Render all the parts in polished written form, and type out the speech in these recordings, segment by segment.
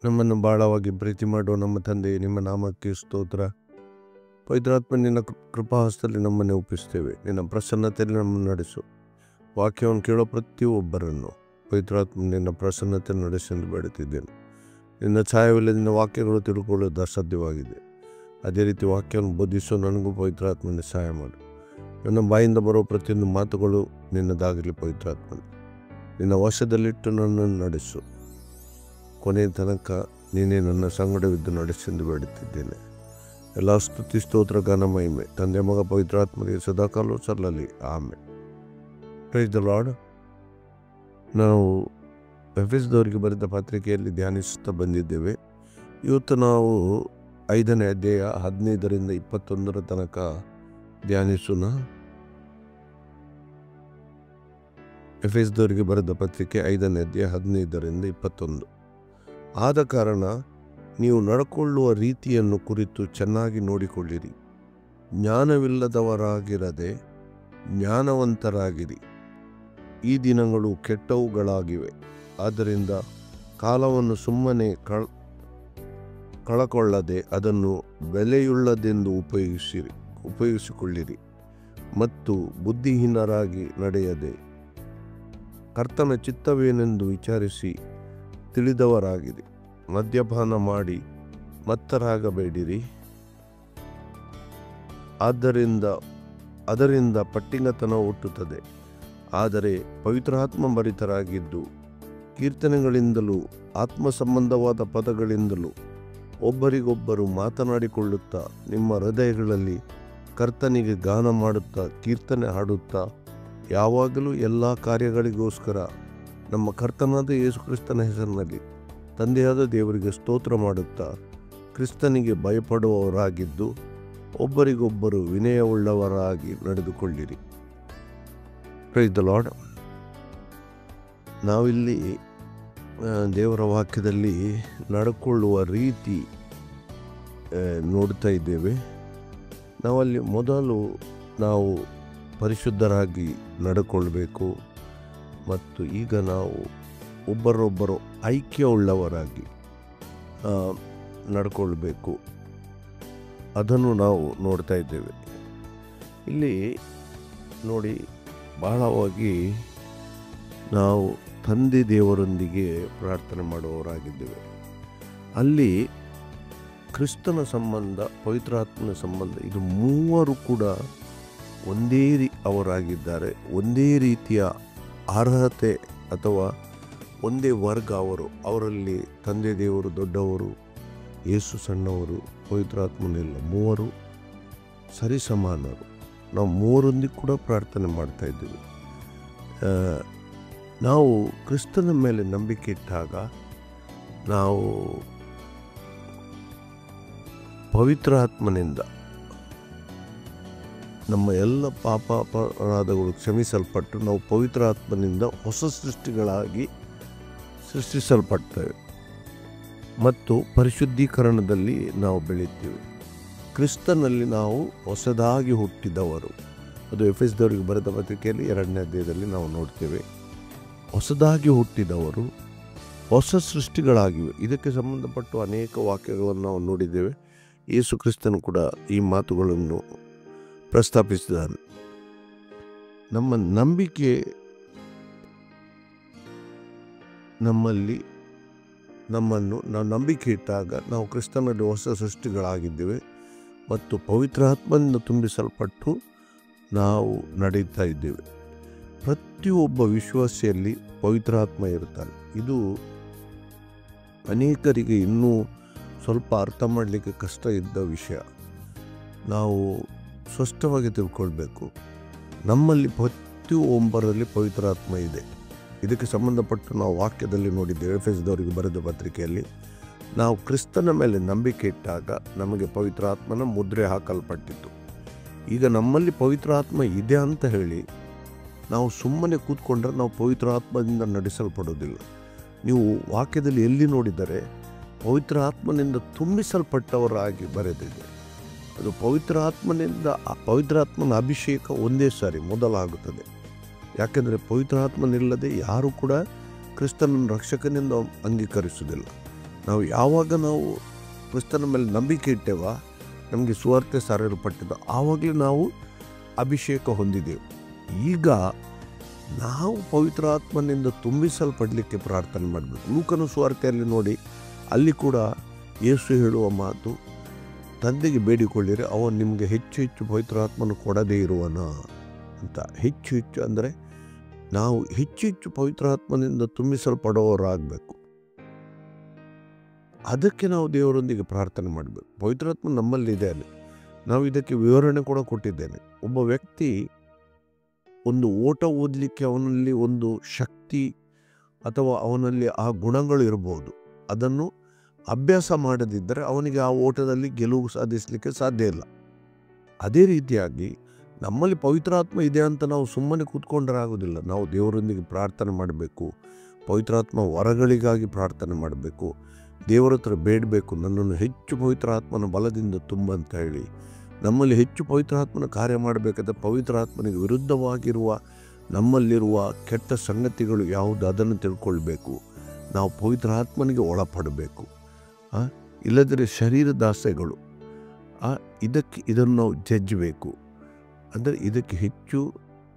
ನಮ್ಮನ್ನು ಬಹಳವಾಗಿ ಪ್ರೀತಿ ಮಾಡುವ ನಮ್ಮ ತಂದೆ, ನಿಮ್ಮ ನಾಮಕ್ಕೆ ಸ್ತೋತ್ರ. ಪವಿತ್ರಾತ್ಮ, ನಿನ್ನ ಕೃಪಾಹಸ್ತದಲ್ಲಿ ನಮ್ಮನ್ನು ಒಪ್ಪಿಸ್ತೇವೆ. ನಿನ್ನ ಪ್ರಸನ್ನತೆಯಲ್ಲಿ ನಮ್ಮನ್ನು ನಡೆಸು. ವಾಕ್ಯವನ್ನು ಕೇಳೋ ಪ್ರತಿಯೊಬ್ಬರನ್ನು ಪವಿತ್ರಾತ್ಮ ನಿನ್ನ ಪ್ರಸನ್ನತೆ ನಡೆಸೆಂದು ಬೇಡುತ್ತಿದ್ದೇನೆ. ನಿನ್ನ ಛಾಯವಿಲ್ಲದೆ ನಿನ್ನ ವಾಕ್ಯಗಳು ತಿಳ್ಕೊಳ್ಳೋದು ಅಸಾಧ್ಯವಾಗಿದೆ. ಅದೇ ರೀತಿ ವಾಕ್ಯವನ್ನು ಬೋಧಿಸೋ ನನಗೂ ಪವಿತ್ರಾತ್ಮನ ಸಹಾಯ ಮಾಡು. ನನ್ನ ಬಾಯಿಂದ ಬರೋ ಪ್ರತಿಯೊಂದು ಮಾತುಗಳು ನಿನ್ನದಾಗಲಿ. ಪವಿತ್ರಾತ್ಮನ ನಿನ್ನ ವಶದಲ್ಲಿಟ್ಟು ನನ್ನನ್ನು ನಡೆಸು. ಕೊನೆಯ ತನಕ ನೀನೇ ನನ್ನ ಸಂಗಡವಿದ್ದು ನಡೆಸೆಂದು ಬೇಡುತ್ತಿದ್ದೇನೆ. ಎಲ್ಲ ಸ್ತುತಿ, ಸ್ತೋತ್ರ, ಗಾನ, ಮಹಿಮೆ ತಂದೆ, ಮಗ, ಪವಿತ್ರಾತ್ಮನಿಗೆ ಸದಾಕಾಲವೂ ಸಲ್ಲಲಿ. ಆಮೇಲೆ ಪ್ರೈಸ್ ದ ಲಾರ್ಡ್. ನಾವು ಎಫೆಸದವರಿಗೆ ಬರೆದ ಪತ್ರಿಕೆಯಲ್ಲಿ ಧ್ಯಾನಿಸುತ್ತಾ ಬಂದಿದ್ದೇವೆ. ಇವತ್ತು ನಾವು 5ನೇ ಅಧ್ಯಾಯ 15ರಿಂದ 21 ತನಕ ಧ್ಯಾನಿಸೋಣ. ಎಫೆಸದವರಿಗೆ ಬರೆದ ಪತ್ರಿಕೆ 5ನೇ ಅಧ್ಯಾಯ 15ರಿಂದ 21. ಆದ ಕಾರಣ ನೀವು ನಡ್ಕೊಳ್ಳುವ ರೀತಿಯನ್ನು ಕುರಿತು ಚೆನ್ನಾಗಿ ನೋಡಿಕೊಳ್ಳಿರಿ. ಜ್ಞಾನವಿಲ್ಲದವರಾಗಿರದೆ ಜ್ಞಾನವಂತರಾಗಿರಿ. ಈ ದಿನಗಳು ಕೆಟ್ಟವುಗಳಾಗಿವೆ. ಆದ್ದರಿಂದ ಕಾಲವನ್ನು ಸುಮ್ಮನೆ ಕಳಕೊಳ್ಳದೆ ಅದನ್ನು ಬೆಲೆಯುಳ್ಳದೆಂದು ಉಪಯೋಗಿಸಿಕೊಳ್ಳಿರಿ. ಮತ್ತು ಬುದ್ಧಿಹೀನರಾಗಿ ನಡೆಯದೆ ಕರ್ತನ ಚಿತ್ತವೇನೆಂದು ವಿಚಾರಿಸಿ ತಿಳಿದವರಾಗಿರಿ. ಮದ್ಯಪಾನ ಮಾಡಿ ಮತ್ತರಾಗಬೇಡಿರಿ. ಅದರಿಂದ ಪಟ್ಟಿಂಗತನ ಹುಟ್ಟುತ್ತದೆ. ಆದರೆ ಪವಿತ್ರಾತ್ಮ ಭರಿತರಾಗಿದ್ದು ಕೀರ್ತನೆಗಳಿಂದಲೂ ಆತ್ಮ ಸಂಬಂಧವಾದ ಪದಗಳಿಂದಲೂ ಒಬ್ಬರಿಗೊಬ್ಬರು ಮಾತನಾಡಿಕೊಳ್ಳುತ್ತಾ ನಿಮ್ಮ ಹೃದಯಗಳಲ್ಲಿ ಕರ್ತನಿಗೆ ಗಾನ ಮಾಡುತ್ತಾ ಕೀರ್ತನೆ ಹಾಡುತ್ತಾ ಯಾವಾಗಲೂ ಎಲ್ಲ ಕಾರ್ಯಗಳಿಗೋಸ್ಕರ ನಮ್ಮ ಕರ್ತನಾದ ಯೇಸು ಕ್ರಿಸ್ತನ ಹೆಸರಿನಲ್ಲಿ ತಂದೆಯಾದ ದೇವರಿಗೆ ಸ್ತೋತ್ರ ಮಾಡುತ್ತಾ ಕ್ರಿಸ್ತನಿಗೆ ಭಯಪಡುವವರಾಗಿದ್ದು ಒಬ್ಬರಿಗೊಬ್ಬರು ವಿನಯವುಳ್ಳವರಾಗಿ ನಡೆದುಕೊಳ್ಳಿರಿ. Praise the Lord. ನಾವಿಲ್ಲಿ ದೇವರ ವಾಕ್ಯದಲ್ಲಿ ನಡ್ಕೊಳ್ಳುವ ರೀತಿ ನೋಡ್ತಾ ಇದ್ದೇವೆ. ನಾವಲ್ಲಿ ಮೊದಲು ನಾವು ಪರಿಶುದ್ಧರಾಗಿ ನಡ್ಕೊಳ್ಬೇಕು. ಮತ್ತು ಈಗ ನಾವು ಒಬ್ಬರೊಬ್ಬರು ಐಕ್ಯವುಳ್ಳವರಾಗಿ ನಡ್ಕೊಳ್ಬೇಕು. ಅದನ್ನು ನಾವು ನೋಡ್ತಾ ಇದ್ದೇವೆ. ಇಲ್ಲಿ ನೋಡಿ, ಬಹಳವಾಗಿ ನಾವು ತಂದೆ ದೇವರೊಂದಿಗೆ ಪ್ರಾರ್ಥನೆ ಮಾಡುವವರಾಗಿದ್ದೇವೆ. ಅಲ್ಲಿ ಕ್ರಿಸ್ತನ ಸಂಬಂಧ, ಪವಿತ್ರಾತ್ಮನ ಸಂಬಂಧ, ಇದು ಮೂವರು ಕೂಡ ಒಂದೇ ಅವರಾಗಿದ್ದಾರೆ. ಒಂದೇ ರೀತಿಯ ಅರ್ಹತೆ ಅಥವಾ ಒಂದೇ ವರ್ಗ ಅವರಲ್ಲಿ ತಂದೆ ದೇವರು ದೊಡ್ಡವರು, ಯೇಸು ಸಣ್ಣವರು, ಪವಿತ್ರಾತ್ಮನಿಲ್ಲ. ಮೂವರು ಸರಿಸಮಾನರು. ನಾವು ಮೂವರೊಂದಿಗೆ ಕೂಡ ಪ್ರಾರ್ಥನೆ ಮಾಡ್ತಾ ಇದ್ದೀವಿ. ನಾವು ಕ್ರಿಸ್ತನ ಮೇಲೆ ನಂಬಿಕೆ ಇಟ್ಟಾಗ ನಾವು ಪವಿತ್ರಾತ್ಮನಿಂದ ನಮ್ಮ ಎಲ್ಲ ಪಾಪ ಅಪರಾಧಗಳು ಕ್ಷಮಿಸಲ್ಪಟ್ಟು ನಾವು ಪವಿತ್ರಾತ್ಮನಿಂದ ಹೊಸ ಸೃಷ್ಟಿಗಳಾಗಿ ಸೃಷ್ಟಿಸಲ್ಪಡ್ತೇವೆ ಮತ್ತು ಪರಿಶುದ್ಧೀಕರಣದಲ್ಲಿ ನಾವು ಬೆಳೀತೀವಿ. ಕ್ರಿಸ್ತನಲ್ಲಿ ನಾವು ಹೊಸದಾಗಿ ಹುಟ್ಟಿದವರು. ಅದು ಎಫೆಸದವರಿಗೆ ಬರೆದ ಪತ್ರಿಕೆಯಲ್ಲಿ 2ನೇ ಅಧ್ಯಾಯದಲ್ಲಿ ನಾವು ನೋಡ್ತೇವೆ. ಹೊಸದಾಗಿ ಹುಟ್ಟಿದವರು ಹೊಸ ಸೃಷ್ಟಿಗಳಾಗಿವೆ. ಇದಕ್ಕೆ ಸಂಬಂಧಪಟ್ಟು ಅನೇಕ ವಾಕ್ಯಗಳನ್ನು ನಾವು ನೋಡಿದ್ದೇವೆ. ಯೇಸು ಕ್ರಿಸ್ತನು ಕೂಡ ಈ ಮಾತುಗಳನ್ನು ಪ್ರಸ್ತಾಪಿಸಿದ್ದಾನೆ. ನಮ್ಮ ನಂಬಿಕೆ ನಮ್ಮನ್ನು ನಾವು ನಂಬಿಕೆ ಇಟ್ಟಾಗ ನಾವು ಕ್ರಿಸ್ತನಲ್ಲಿ ಹೊಸ ಸೃಷ್ಟಿಗಳಾಗಿದ್ದೇವೆ ಮತ್ತು ಪವಿತ್ರಾತ್ಮನಿಂದ ತುಂಬಿಸಲ್ಪಟ್ಟು ನಾವು ನಡೀತಾ ಇದ್ದೇವೆ. ಪ್ರತಿಯೊಬ್ಬ ವಿಶ್ವಾಸಿಯಲ್ಲಿ ಪವಿತ್ರಾತ್ಮ ಇರ್ತಾನೆ. ಇದು ಅನೇಕರಿಗೆ ಇನ್ನೂ ಸ್ವಲ್ಪ ಅರ್ಥ ಮಾಡಲಿಕ್ಕೆ ಕಷ್ಟ ಇದ್ದ ವಿಷಯ. ನಾವು ಸ್ಪಷ್ಟವಾಗಿ ತಿಳ್ಕೊಳ್ಬೇಕು. ನಮ್ಮಲ್ಲಿ ಪ್ರತಿಯೊಬ್ಬರಲ್ಲಿ ಪವಿತ್ರಾತ್ಮ ಇದೆ. ಇದಕ್ಕೆ ಸಂಬಂಧಪಟ್ಟು ನಾವು ವಾಕ್ಯದಲ್ಲಿ ನೋಡಿದ್ದೇವೆ. ಎಫೆಸದವರಿಗೆ ಬರೆದ ಪತ್ರಿಕೆಯಲ್ಲಿ ನಾವು ಕ್ರಿಸ್ತನ ಮೇಲೆ ನಂಬಿಕೆ ಇಟ್ಟಾಗ ನಮಗೆ ಪವಿತ್ರಾತ್ಮನ ಮುದ್ರೆ ಹಾಕಲ್ಪಟ್ಟಿತ್ತು. ಈಗ ನಮ್ಮಲ್ಲಿ ಪವಿತ್ರಾತ್ಮ ಇದೆ ಅಂತ ಹೇಳಿ ನಾವು ಸುಮ್ಮನೆ ಕೂತ್ಕೊಂಡ್ರೆ ನಾವು ಪವಿತ್ರಾತ್ಮದಿಂದ ನಡೆಸಲ್ಪಡೋದಿಲ್ಲ. ನೀವು ವಾಕ್ಯದಲ್ಲಿ ಎಲ್ಲಿ ನೋಡಿದರೆ ಪವಿತ್ರಾತ್ಮನಿಂದ ತುಂಬಿಸಲ್ಪಟ್ಟವರಾಗಿ ಬರೆದಿದೆ. ಅದು ಪವಿತ್ರಾತ್ಮನ ಅಭಿಷೇಕ ಒಂದೇ ಸಾರಿ ಮೊದಲಾಗುತ್ತದೆ. ಯಾಕೆಂದರೆ ಪವಿತ್ರಾತ್ಮನಿಲ್ಲದೆ ಯಾರೂ ಕೂಡ ಕ್ರಿಸ್ತನ ರಕ್ಷಕನೆಂದು ಅಂಗೀಕರಿಸುವುದಿಲ್ಲ. ನಾವು ಯಾವಾಗ ನಾವು ಕ್ರಿಸ್ತನ ಮೇಲೆ ನಂಬಿಕೆ ಇಟ್ಟೇವ, ನಮಗೆ ಸುವಾರ್ತೆ ಸಾರಲ್ಪಟ್ಟಿದ್ದು, ಆವಾಗಲೇ ನಾವು ಅಭಿಷೇಕ ಹೊಂದಿದೆವು. ಈಗ ನಾವು ಪವಿತ್ರಾತ್ಮನಿಂದ ತುಂಬಿಸಲ್ಪಡಲಿಕ್ಕೆ ಪ್ರಾರ್ಥನೆ ಮಾಡಬೇಕು. ಲೂಕನ ಸುವಾರ್ತೆಯಲ್ಲಿ ನೋಡಿ, ಅಲ್ಲಿ ಕೂಡ ಯೇಸು ಹೇಳುವ ಮಾತು, ತಂದೆಗೆ ಬೇಡಿಕೊಳ್ಳಿರಿ, ಅವನು ನಿಮಗೆ ಹೆಚ್ಚು ಹೆಚ್ಚು ಪವಿತ್ರಾತ್ಮನ ಕೊಡದೇ ಇರುವನ ಅಂತ. ಹೆಚ್ಚು ಹೆಚ್ಚು ಅಂದರೆ ನಾವು ಹೆಚ್ಚು ಹೆಚ್ಚು ಪವಿತ್ರಾತ್ಮನಿಂದ ತುಂಬಿಸಲ್ಪಡುವವರಾಗಬೇಕು. ಅದಕ್ಕೆ ನಾವು ದೇವರೊಂದಿಗೆ ಪ್ರಾರ್ಥನೆ ಮಾಡಬೇಕು. ಪವಿತ್ರಾತ್ಮ ನಮ್ಮಲ್ಲಿದೆ. ಅಲ್ಲಿ ನಾವು ಇದಕ್ಕೆ ವಿವರಣೆ ಕೂಡ ಕೊಟ್ಟಿದ್ದೇನೆ. ಒಬ್ಬ ವ್ಯಕ್ತಿ ಒಂದು ಓಟ ಓದಲಿಕ್ಕೆ ಅವನಲ್ಲಿ ಒಂದು ಶಕ್ತಿ ಅಥವಾ ಅವನಲ್ಲಿ ಆ ಗುಣಗಳು ಇರಬಹುದು. ಅದನ್ನು ಅಭ್ಯಾಸ ಮಾಡದಿದ್ದರೆ ಅವನಿಗೆ ಆ ಓಟದಲ್ಲಿ ಗೆಲುವು ಸಾಧಿಸಲಿಕ್ಕೆ ಸಾಧ್ಯ ಇಲ್ಲ. ಅದೇ ರೀತಿಯಾಗಿ ನಮ್ಮಲ್ಲಿ ಪವಿತ್ರಾತ್ಮ ಇದೆ ಅಂತ ನಾವು ಸುಮ್ಮನೆ ಕೂತ್ಕೊಂಡ್ರೆ ಆಗೋದಿಲ್ಲ. ನಾವು ದೇವರೊಂದಿಗೆ ಪ್ರಾರ್ಥನೆ ಮಾಡಬೇಕು. ಪವಿತ್ರಾತ್ಮ ವರಗಳಿಗಾಗಿ ಪ್ರಾರ್ಥನೆ ಮಾಡಬೇಕು. ದೇವರ ಹತ್ರ ಬೇಡಬೇಕು, ನನ್ನನ್ನು ಹೆಚ್ಚು ಪವಿತ್ರಾತ್ಮನ ಬಲದಿಂದ ತುಂಬಂತ ಹೇಳಿ. ನಮ್ಮಲ್ಲಿ ಹೆಚ್ಚು ಪವಿತ್ರಾತ್ಮನ ಕಾರ್ಯ ಮಾಡಬೇಕಾದ್ರೆ ಪವಿತ್ರಾತ್ಮನಿಗೆ ವಿರುದ್ಧವಾಗಿರುವ ನಮ್ಮಲ್ಲಿರುವ ಕೆಟ್ಟ ಸಂಗತಿಗಳು ಯಾವುದು ಅದನ್ನು ತಿಳ್ಕೊಳ್ಬೇಕು. ನಾವು ಪವಿತ್ರಾತ್ಮನಿಗೆ ಒಳಪಡಬೇಕು. ಇಲ್ಲದರೆ ಶರೀರದಾಸೆಗಳು ಇದನ್ನು ನಾವು ಜಜ್ಜಬೇಕು. ಅಂದರೆ ಇದಕ್ಕೆ ಹೆಚ್ಚು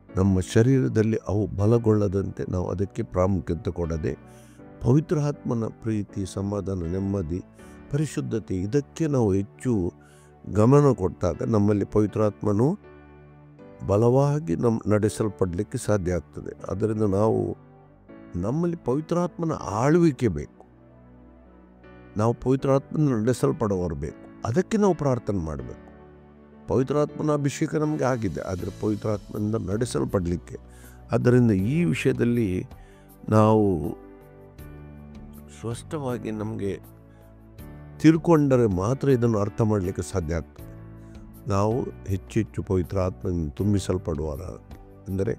ನಮ್ಮ ಶರೀರದಲ್ಲಿ ಅವು ಬಲಗೊಳ್ಳದಂತೆ ನಾವು ಅದಕ್ಕೆ ಪ್ರಾಮುಖ್ಯತೆ ಕೊಡದೆ ಪವಿತ್ರಾತ್ಮನ ಪ್ರೀತಿ, ಸಮಾಧಾನ, ನೆಮ್ಮದಿ, ಪರಿಶುದ್ಧತೆ ಇದಕ್ಕೆ ನಾವು ಹೆಚ್ಚು ಗಮನ ಕೊಟ್ಟಾಗ ನಮ್ಮಲ್ಲಿ ಪವಿತ್ರಾತ್ಮನು ಬಲವಾಗಿ ನಡೆಸಲ್ಪಡಲಿಕ್ಕೆ ಸಾಧ್ಯ ಆಗ್ತದೆ. ಅದರಿಂದ ನಮ್ಮಲ್ಲಿ ಪವಿತ್ರಾತ್ಮನ ಆಳ್ವಿಕೆ ಬೇಕು. ನಾವು ಪವಿತ್ರಾತ್ಮನ ನಡೆಸಲ್ಪಡುವವರು ಬೇಕು. ಅದಕ್ಕೆ ನಾವು ಪ್ರಾರ್ಥನೆ ಮಾಡಬೇಕು. ಪವಿತ್ರಾತ್ಮನ ಅಭಿಷೇಕ ನಮಗೆ ಆಗಿದೆ, ಆದರೆ ಪವಿತ್ರಾತ್ಮನಿಂದ ನಡೆಸಲ್ಪಡಲಿಕ್ಕೆ. ಆದ್ದರಿಂದ ಈ ವಿಷಯದಲ್ಲಿ ನಾವು ಸ್ಪಷ್ಟವಾಗಿ ನಮಗೆ ತಿಳ್ಕೊಂಡರೆ ಮಾತ್ರ ಇದನ್ನು ಅರ್ಥ ಮಾಡಲಿಕ್ಕೆ ಸಾಧ್ಯ ಆಗ್ತದೆ. ನಾವು ಹೆಚ್ಚು ಹೆಚ್ಚು ಪವಿತ್ರಾತ್ಮನಿಂದ ತುಂಬಿಸಲ್ಪಡುವವರ, ಅಂದರೆ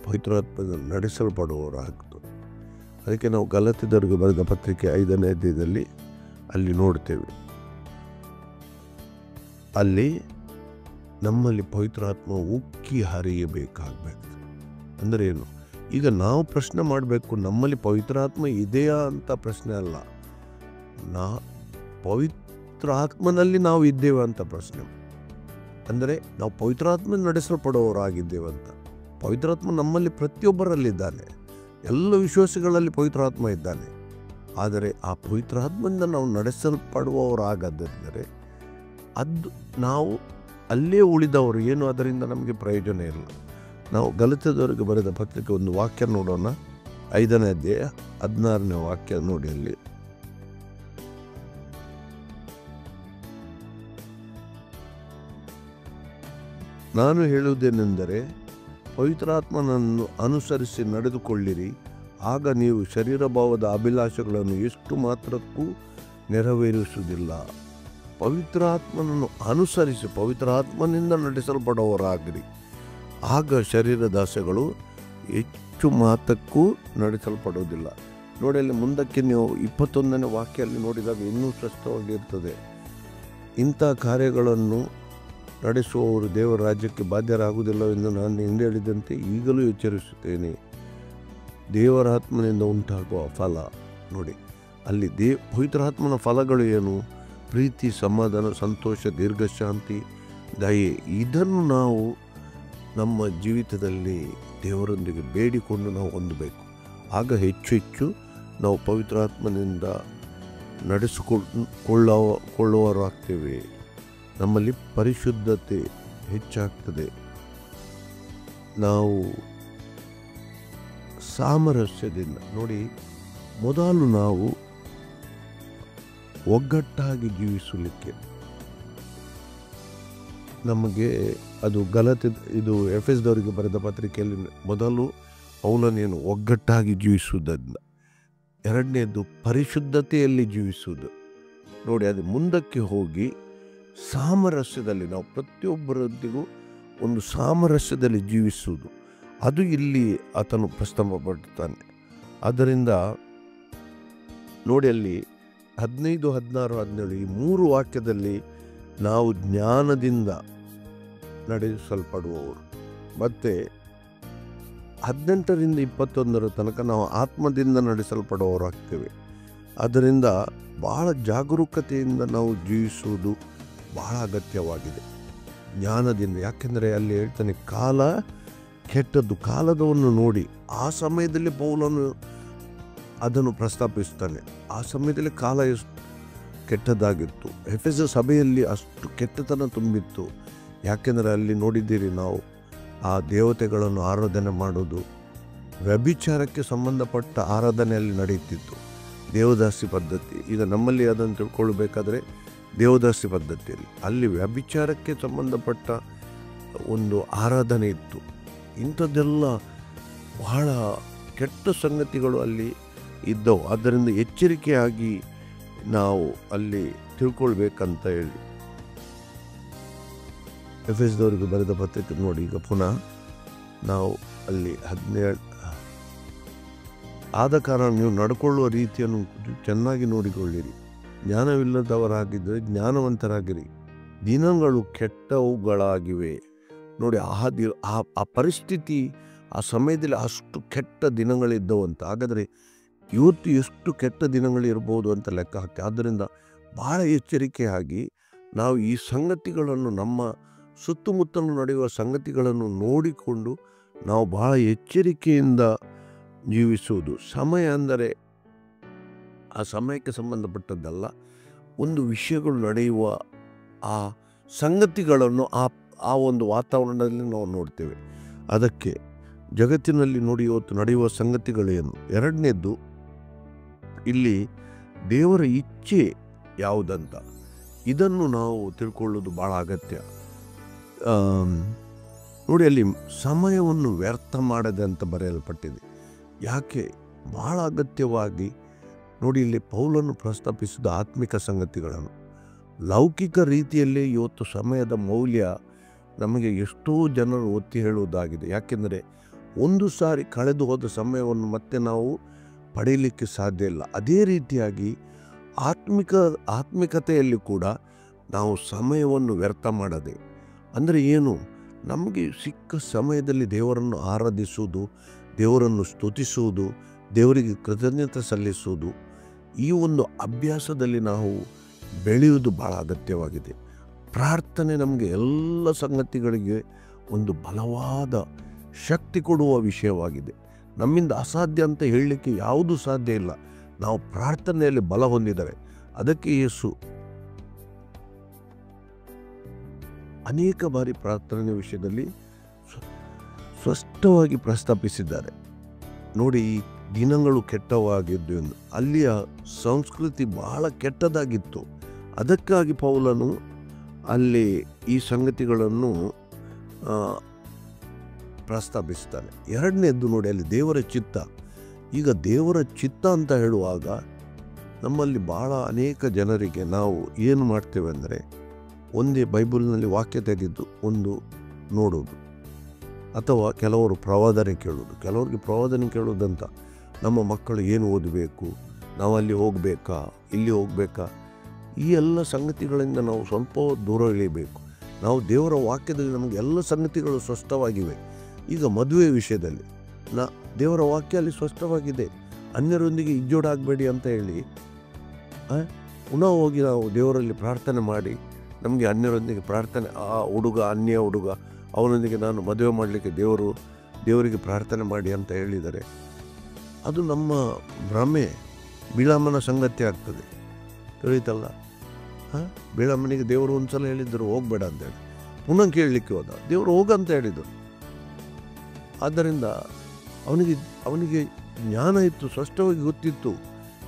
ಪವಿತ್ರಾತ್ಮನಿಂದ ನಡೆಸಲ್ಪಡುವವರಾಗ್ತದೆ. ಅದಕ್ಕೆ ನಾವು ಗಲಾತ್ಯದವರಿಗೆ ಬರೆದ ಪತ್ರಿಕೆ 5ನೇ ಅಧ್ಯಾಯದಲ್ಲಿ ಅಲ್ಲಿ ನೋಡ್ತೇವೆ. ಅಲ್ಲಿ ನಮ್ಮಲ್ಲಿ ಪವಿತ್ರಾತ್ಮ ಉಕ್ಕಿ ಹರಿಯಬೇಕಾಗಬೇಕು. ಅಂದರೆ ಏನು? ಈಗ ನಾವು ಪ್ರಶ್ನೆ ಮಾಡಬೇಕು, ನಮ್ಮಲ್ಲಿ ಪವಿತ್ರಾತ್ಮ ಇದೆಯಾ ಅಂತ ಪ್ರಶ್ನೆ ಅಲ್ಲ, ಪವಿತ್ರಾತ್ಮನಲ್ಲಿ ನಾವು ಇದ್ದೇವೆ ಅಂತ ಪ್ರಶ್ನೆ. ಅಂದರೆ ನಾವು ಪವಿತ್ರಾತ್ಮ ನಡೆಸಲ್ಪಡುವವರಾಗಿದ್ದೇವಂತ. ಪವಿತ್ರಾತ್ಮ ನಮ್ಮಲ್ಲಿ ಪ್ರತಿಯೊಬ್ಬರಲ್ಲಿದ್ದಾನೆ. ಎಲ್ಲ ವಿಶ್ವಾಸಿಗಳಲ್ಲಿ ಪವಿತ್ರಾತ್ಮ ಇದ್ದಾನೆ. ಆದರೆ ಆ ಪವಿತ್ರಾತ್ಮದಿಂದ ನಾವು ನಡೆಸಲ್ಪಡುವವರಾಗದಿದ್ದರೆ ಅದು ನಾವು ಅಲ್ಲೇ ಉಳಿದವರು, ಏನು ಅದರಿಂದ ನಮಗೆ ಪ್ರಯೋಜನ ಇಲ್ಲ. ನಾವು ಗಲಾತ್ಯದವರಿಗೆ ಬರೆದ ಪತ್ರಿಕೆ ಒಂದು ವಾಕ್ಯ ನೋಡೋಣ. 5ನೇ ಅಧ್ಯಾಯ 16ನೇ ವಾಕ್ಯ ನೋಡಿ. ಅಲ್ಲಿ ನಾನು ಹೇಳುವುದೇನೆಂದರೆ, ಪವಿತ್ರಾತ್ಮನನ್ನು ಅನುಸರಿಸಿ ನಡೆದುಕೊಳ್ಳಿರಿ, ಆಗ ನೀವು ಶರೀರ ಭಾವದ ಅಭಿಲಾಷೆಗಳನ್ನು ಎಷ್ಟು ಮಾತ್ರಕ್ಕೂ ನೆರವೇರಿಸುವುದಿಲ್ಲ. ಪವಿತ್ರಾತ್ಮನನ್ನು ಅನುಸರಿಸಿ ಪವಿತ್ರಾತ್ಮನಿಂದ ನಡೆಸಲ್ಪಡುವವರಾಗಿರಿ, ಆಗ ಶರೀರದಾಸೆಗಳು ಹೆಚ್ಚು ಮಾತಕ್ಕೂ ನಡೆಸಲ್ಪಡುವುದಿಲ್ಲ. ನೋಡಿ, ಅಲ್ಲಿ ಮುಂದಕ್ಕೆ ನೀವು 21ನೇ ವಾಕ್ಯಲ್ಲಿ ನೋಡಿದಾಗ ಇನ್ನೂ ಸ್ಪಷ್ಟವಾಗಿರ್ತದೆ. ಇಂಥ ಕಾರ್ಯಗಳನ್ನು ನಡೆಸುವವರು ದೇವರ ರಾಜ್ಯಕ್ಕೆ ಬಾಧ್ಯರಾಗುವುದಿಲ್ಲವೆಂದು ನಾನು ಹಿಂದೆ ಹೇಳಿದಂತೆ ಈಗಲೂ ಎಚ್ಚರಿಸುತ್ತೇನೆ. ದೇವರ ಆತ್ಮನಿಂದ ಉಂಟಾಗುವ ಫಲ ನೋಡಿ, ಅಲ್ಲಿ ಪವಿತ್ರಾತ್ಮನ ಫಲಗಳು ಏನು? ಪ್ರೀತಿ, ಸಮಾಧಾನ, ಸಂತೋಷ, ದೀರ್ಘಶಾಂತಿ, ದಯೆ. ಇದನ್ನು ನಾವು ನಮ್ಮ ಜೀವಿತದಲ್ಲಿ ದೇವರೊಂದಿಗೆ ಬೇಡಿಕೊಂಡು ನಾವು ಹೊಂದಬೇಕು. ಆಗ ಹೆಚ್ಚು ಹೆಚ್ಚು ನಾವು ಪವಿತ್ರಾತ್ಮನಿಂದ ನಡೆಸಿಕೊಳ್ಳುವವರಾಗ್ತೇವೆ. ನಮ್ಮಲ್ಲಿ ಪರಿಶುದ್ಧತೆ ಹೆಚ್ಚಾಗ್ತದೆ. ನಾವು ಸಾಮರಸ್ಯದಿಂದ ನೋಡಿ, ಮೊದಲು ನಾವು ಒಗ್ಗಟ್ಟಾಗಿ ಜೀವಿಸಲಿಕ್ಕೆ ನಮಗೆ ಅದು ಇದು ಎಫೆಸದವರಿಗೆ ಬರೆದ ಪತ್ರಿಕೆಯಲ್ಲಿ ಮೊದಲು ಪೌಲನೇನು ಒಗ್ಗಟ್ಟಾಗಿ ಜೀವಿಸುವುದರಿಂದ, ಎರಡನೇದು ಪರಿಶುದ್ಧತೆಯಲ್ಲಿ ಜೀವಿಸುವುದು. ನೋಡಿ, ಅದು ಮುಂದಕ್ಕೆ ಹೋಗಿ ಸಾಮರಸ್ಯದಲ್ಲಿ ನಾವು ಪ್ರತಿಯೊಬ್ಬರೊಂದಿಗೂ ಒಂದು ಸಾಮರಸ್ಯದಲ್ಲಿ ಜೀವಿಸುವುದು. ಅದು ಇಲ್ಲಿ ಆತನು ಪ್ರಸ್ತಾಪಪಡುತ್ತಾನೆ. ಆದ್ದರಿಂದ ನೋಡಿ, ಅಲ್ಲಿ 15, 16, 17 ಈ 3 ವಾಕ್ಯದಲ್ಲಿ ನಾವು ಜ್ಞಾನದಿಂದ ನಡೆಸಲ್ಪಡುವವರು, ಮತ್ತು 18ರಿಂದ 21 ತನಕ ನಾವು ಆತ್ಮದಿಂದ ನಡೆಸಲ್ಪಡುವವರಾಗ್ತೇವೆ. ಆದ್ದರಿಂದ ಭಾಳ ಜಾಗರೂಕತೆಯಿಂದ ನಾವು ಜೀವಿಸುವುದು ಬಹಳ ಅಗತ್ಯವಾಗಿದೆ, ಜ್ಞಾನದಿಂದ. ಯಾಕೆಂದರೆ ಅಲ್ಲಿ ಹೇಳ್ತಾನೆ ಕಾಲ ಕೆಟ್ಟದ್ದು. ಕಾಲದವನ್ನು ನೋಡಿ ಆ ಸಮಯದಲ್ಲಿ ಪೌಲನು ಅದನ್ನು ಪ್ರಸ್ತಾಪಿಸ್ತಾನೆ. ಆ ಸಮಯದಲ್ಲಿ ಕಾಲ ಎಷ್ಟು ಕೆಟ್ಟದಾಗಿತ್ತು. ಎಫೆಸ ಸಭೆಯಲ್ಲಿ ಅಷ್ಟು ಕೆಟ್ಟತನ ತುಂಬಿತ್ತು. ಯಾಕೆಂದರೆ ಅಲ್ಲಿ ನೋಡಿದ್ದೀರಿ ನಾವು, ಆ ದೇವತೆಗಳನ್ನು ಆರಾಧನೆ ಮಾಡೋದು, ವ್ಯಭಿಚಾರಕ್ಕೆ ಸಂಬಂಧಪಟ್ಟ ಆರಾಧನೆಯಲ್ಲಿ ನಡೆಯುತ್ತಿತ್ತು, ದೇವದಾಸಿ ಪದ್ಧತಿ. ಈಗ ನಮ್ಮಲ್ಲಿ ಅದನ್ನು ತಿಳ್ಕೊಳ್ಬೇಕಾದ್ರೆ ದೇವದಾಸಿ ಪದ್ಧತಿಯಲ್ಲಿ ಅಲ್ಲಿ ವ್ಯಭಿಚಾರಕ್ಕೆ ಸಂಬಂಧಪಟ್ಟ ಒಂದು ಆರಾಧನೆ ಇತ್ತು. ಇಂಥದ್ದೆಲ್ಲ ಬಹಳ ಕೆಟ್ಟ ಸಂಗತಿಗಳು ಅಲ್ಲಿ ಇದ್ದವು. ಆದ್ದರಿಂದ ಎಚ್ಚರಿಕೆಯಾಗಿ ನಾವು ಅಲ್ಲಿ ತಿಳ್ಕೊಳ್ಬೇಕಂತ ಹೇಳಿ ಎಫೆಸದವರಿಗೆ ಬರೆದ ಪತ್ರಿಕೆ ನೋಡಿ. ಈಗ ಪುನಃ ನಾವು ಅಲ್ಲಿ 17, ಆದ ಕಾರಣ ನೀವು ನಡ್ಕೊಳ್ಳುವ ರೀತಿಯನ್ನು ಚೆನ್ನಾಗಿ ನೋಡಿಕೊಳ್ಳಿರಿ, ಜ್ಞಾನವಿಲ್ಲದವರಾಗಿದ್ದರೆ ಜ್ಞಾನವಂತರಾಗಿರಿ, ದಿನಗಳು ಕೆಟ್ಟವುಗಳಾಗಿವೆ. ನೋಡಿ, ಆ ಪರಿಸ್ಥಿತಿ, ಆ ಸಮಯದಲ್ಲಿ ಅಷ್ಟು ಕೆಟ್ಟ ದಿನಗಳಿದ್ದವು ಅಂತ. ಹಾಗಾದರೆ ಇವತ್ತು ಎಷ್ಟು ಕೆಟ್ಟ ದಿನಗಳಿರ್ಬೋದು ಅಂತ ಲೆಕ್ಕ ಹಾಕಿ. ಆದ್ದರಿಂದ ಬಹಳ ಎಚ್ಚರಿಕೆಯಾಗಿ ನಾವು ಈ ಸಂಗತಿಗಳನ್ನು, ನಮ್ಮ ಸುತ್ತಮುತ್ತಲು ನಡೆಯುವ ಸಂಗತಿಗಳನ್ನು ನೋಡಿಕೊಂಡು ನಾವು ಬಹಳ ಎಚ್ಚರಿಕೆಯಿಂದ ಜೀವಿಸುವುದು. ಸಮಯ ಅಂದರೆ ಆ ಸಮಯಕ್ಕೆ ಸಂಬಂಧಪಟ್ಟದ್ದಲ್ಲ, ಒಂದು ವಿಷಯಗಳು ನಡೆಯುವ ಆ ಸಂಗತಿಗಳನ್ನು ಆ ಒಂದು ವಾತಾವರಣದಲ್ಲಿ ನಾವು ನೋಡ್ತೇವೆ. ಅದಕ್ಕೆ ಜಗತ್ತಿನಲ್ಲಿ ನೋಡಿ ಇವತ್ತು ನಡೆಯುವ ಸಂಗತಿಗಳೇನು. ಎರಡನೇದ್ದು, ಇಲ್ಲಿ ದೇವರ ಇಚ್ಛೆ ಯಾವುದಂತ ಇದನ್ನು ನಾವು ತಿಳ್ಕೊಳ್ಳೋದು ಭಾಳ ಅಗತ್ಯ. ನೋಡಿ, ಅಲ್ಲಿ ಸಮಯವನ್ನು ವ್ಯರ್ಥ ಮಾಡದೆ ಅಂತ ಬರೆಯಲ್ಪಟ್ಟಿದೆ. ಯಾಕೆ? ಭಾಳ ಅಗತ್ಯವಾಗಿ ನೋಡಿ, ಇಲ್ಲಿ ಪೌಲನು ಪ್ರಸ್ತಾಪಿಸಿದ ಆತ್ಮಿಕ ಸಂಗತಿಗಳನ್ನು. ಲೌಕಿಕ ರೀತಿಯಲ್ಲಿ ಇವತ್ತು ಸಮಯದ ಮೌಲ್ಯ ನಮಗೆ ಎಷ್ಟೋ ಜನರು ಒತ್ತಿ ಹೇಳುವುದಾಗಿದೆ. ಯಾಕೆಂದರೆ ಒಂದು ಸಾರಿ ಕಳೆದು ಹೋದ ಸಮಯವನ್ನು ಮತ್ತೆ ನಾವು ಪಡೆಯಲಿಕ್ಕೆ ಸಾಧ್ಯ ಇಲ್ಲ. ಅದೇ ರೀತಿಯಾಗಿ ಆತ್ಮಿಕತೆಯಲ್ಲಿ ಕೂಡ ನಾವು ಸಮಯವನ್ನು ವ್ಯರ್ಥ ಮಾಡದೆ, ಅಂದರೆ ಏನು, ನಮಗೆ ಸಿಕ್ಕ ಸಮಯದಲ್ಲಿ ದೇವರನ್ನು ಆರಾಧಿಸುವುದು, ದೇವರನ್ನು ಸ್ತುತಿಸುವುದು, ದೇವರಿಗೆ ಕೃತಜ್ಞತೆ ಸಲ್ಲಿಸುವುದು, ಈ ಒಂದು ಅಭ್ಯಾಸದಲ್ಲಿ ನಾವು ಬೆಳೆಯುವುದು ಭಾಳ ಅಗತ್ಯವಾಗಿದೆ. ಪ್ರಾರ್ಥನೆ ನಮಗೆ ಎಲ್ಲ ಸಂಗತಿಗಳಿಗೆ ಒಂದು ಬಲವಾದ ಶಕ್ತಿ ಕೊಡುವ ವಿಷಯವಾಗಿದೆ. ನಮ್ಮಿಂದ ಅಸಾಧ್ಯ ಅಂತ ಹೇಳಲಿಕ್ಕೆ ಯಾವುದೂ ಸಾಧ್ಯ ಇಲ್ಲ. ನಾವು ಪ್ರಾರ್ಥನೆಯಲ್ಲಿ ಬಲ ಹೊಂದಿದರೆ, ಅದಕ್ಕೆ ಯೇಸು ಅನೇಕ ಬಾರಿ ಪ್ರಾರ್ಥನೆ ವಿಷಯದಲ್ಲಿ ಸ್ಪಷ್ಟವಾಗಿ ಪ್ರಸ್ತಾಪಿಸಿದ್ದಾರೆ. ನೋಡಿ, ಈ ದಿನಗಳು ಕೆಟ್ಟವಾಗಿದ್ದು ಎಂದು. ಅಲ್ಲಿಯ ಸಂಸ್ಕೃತಿ ಬಹಳ ಕೆಟ್ಟದಾಗಿತ್ತು. ಅದಕ್ಕಾಗಿ ಪೌಲನು ಅಲ್ಲಿ ಈ ಸಂಗತಿಗಳನ್ನು ಪ್ರಸ್ತಾಪಿಸ್ತಾನೆ. ಎರಡನೇದ್ದು ನೋಡಿ, ಅಲ್ಲಿ ದೇವರ ಚಿತ್ತ. ಈಗ ದೇವರ ಚಿತ್ತ ಅಂತ ಹೇಳುವಾಗ ನಮ್ಮಲ್ಲಿ ಭಾಳ ಅನೇಕ ಜನರಿಗೆ ನಾವು ಏನು ಮಾಡ್ತೇವೆ ಅಂದರೆ, ಒಂದೇ ಬೈಬಲ್ನಲ್ಲಿ ವಾಕ್ಯ ತೆಗೆದು ಒಂದು ನೋಡೋದು, ಅಥವಾ ಕೆಲವರು ಪ್ರವಾದನೆ ಕೇಳೋದು. ಕೆಲವರಿಗೆ ಪ್ರವಾದನೆ ಕೇಳೋದಂತ ನಮ್ಮ ಮಕ್ಕಳು ಏನು ಓದಬೇಕು, ನಾವು ಅಲ್ಲಿ ಹೋಗಬೇಕಾ, ಇಲ್ಲಿ ಹೋಗಬೇಕಾ, ಈ ಎಲ್ಲ ಸಂಗತಿಗಳಿಂದ ನಾವು ಸ್ವಲ್ಪ ದೂರ ಇಳಿಬೇಕು. ನಾವು ದೇವರ ವಾಕ್ಯದಲ್ಲಿ ನಮಗೆ ಎಲ್ಲ ಸಂಗತಿಗಳು ಸ್ಪಷ್ಟವಾಗಿವೆ. ಈಗ ಮದುವೆ ವಿಷಯದಲ್ಲಿ ದೇವರ ವಾಕ್ಯ ಅಲ್ಲಿ ಸ್ಪಷ್ಟವಾಗಿದೆ. ಅನ್ಯರೊಂದಿಗೆ ಇಜ್ಜೋಡಾಗಬೇಡಿ ಅಂತ ಹೇಳಿ ಪುನಃ ಹೋಗಿ ನಾವು ದೇವರಲ್ಲಿ ಪ್ರಾರ್ಥನೆ ಮಾಡಿ, ನಮಗೆ ಅನ್ಯರೊಂದಿಗೆ ಪ್ರಾರ್ಥನೆ, ಆ ಹುಡುಗ ಅನ್ಯ ಹುಡುಗ ಅವನೊಂದಿಗೆ ನಾನು ಮದುವೆ ಮಾಡಲಿಕ್ಕೆ ದೇವರಿಗೆ ಪ್ರಾರ್ಥನೆ ಮಾಡಿ ಅಂತ ಹೇಳಿದರೆ, ಅದು ನಮ್ಮ ಭ್ರಮೆ, ಬಿಳಾಮನ ಸಂಗತಿ ಆಗ್ತದೆ. ತಿಳಿತಲ್ಲ? ಬಿಳಾಮನಿಗೆ ದೇವರು ಒಂದು ಸಲ ಹೇಳಿದ್ರು ಹೋಗಬೇಡ ಅಂತೇಳಿ, ಪುನಃ ಕೇಳಲಿಕ್ಕೆ ಹೋದ, ದೇವರು ಹೋಗಂತ ಹೇಳಿದರು. ಆದ್ದರಿಂದ ಅವನಿಗೆ ಜ್ಞಾನ ಇತ್ತು, ಸ್ಪಷ್ಟವಾಗಿ ಗೊತ್ತಿತ್ತು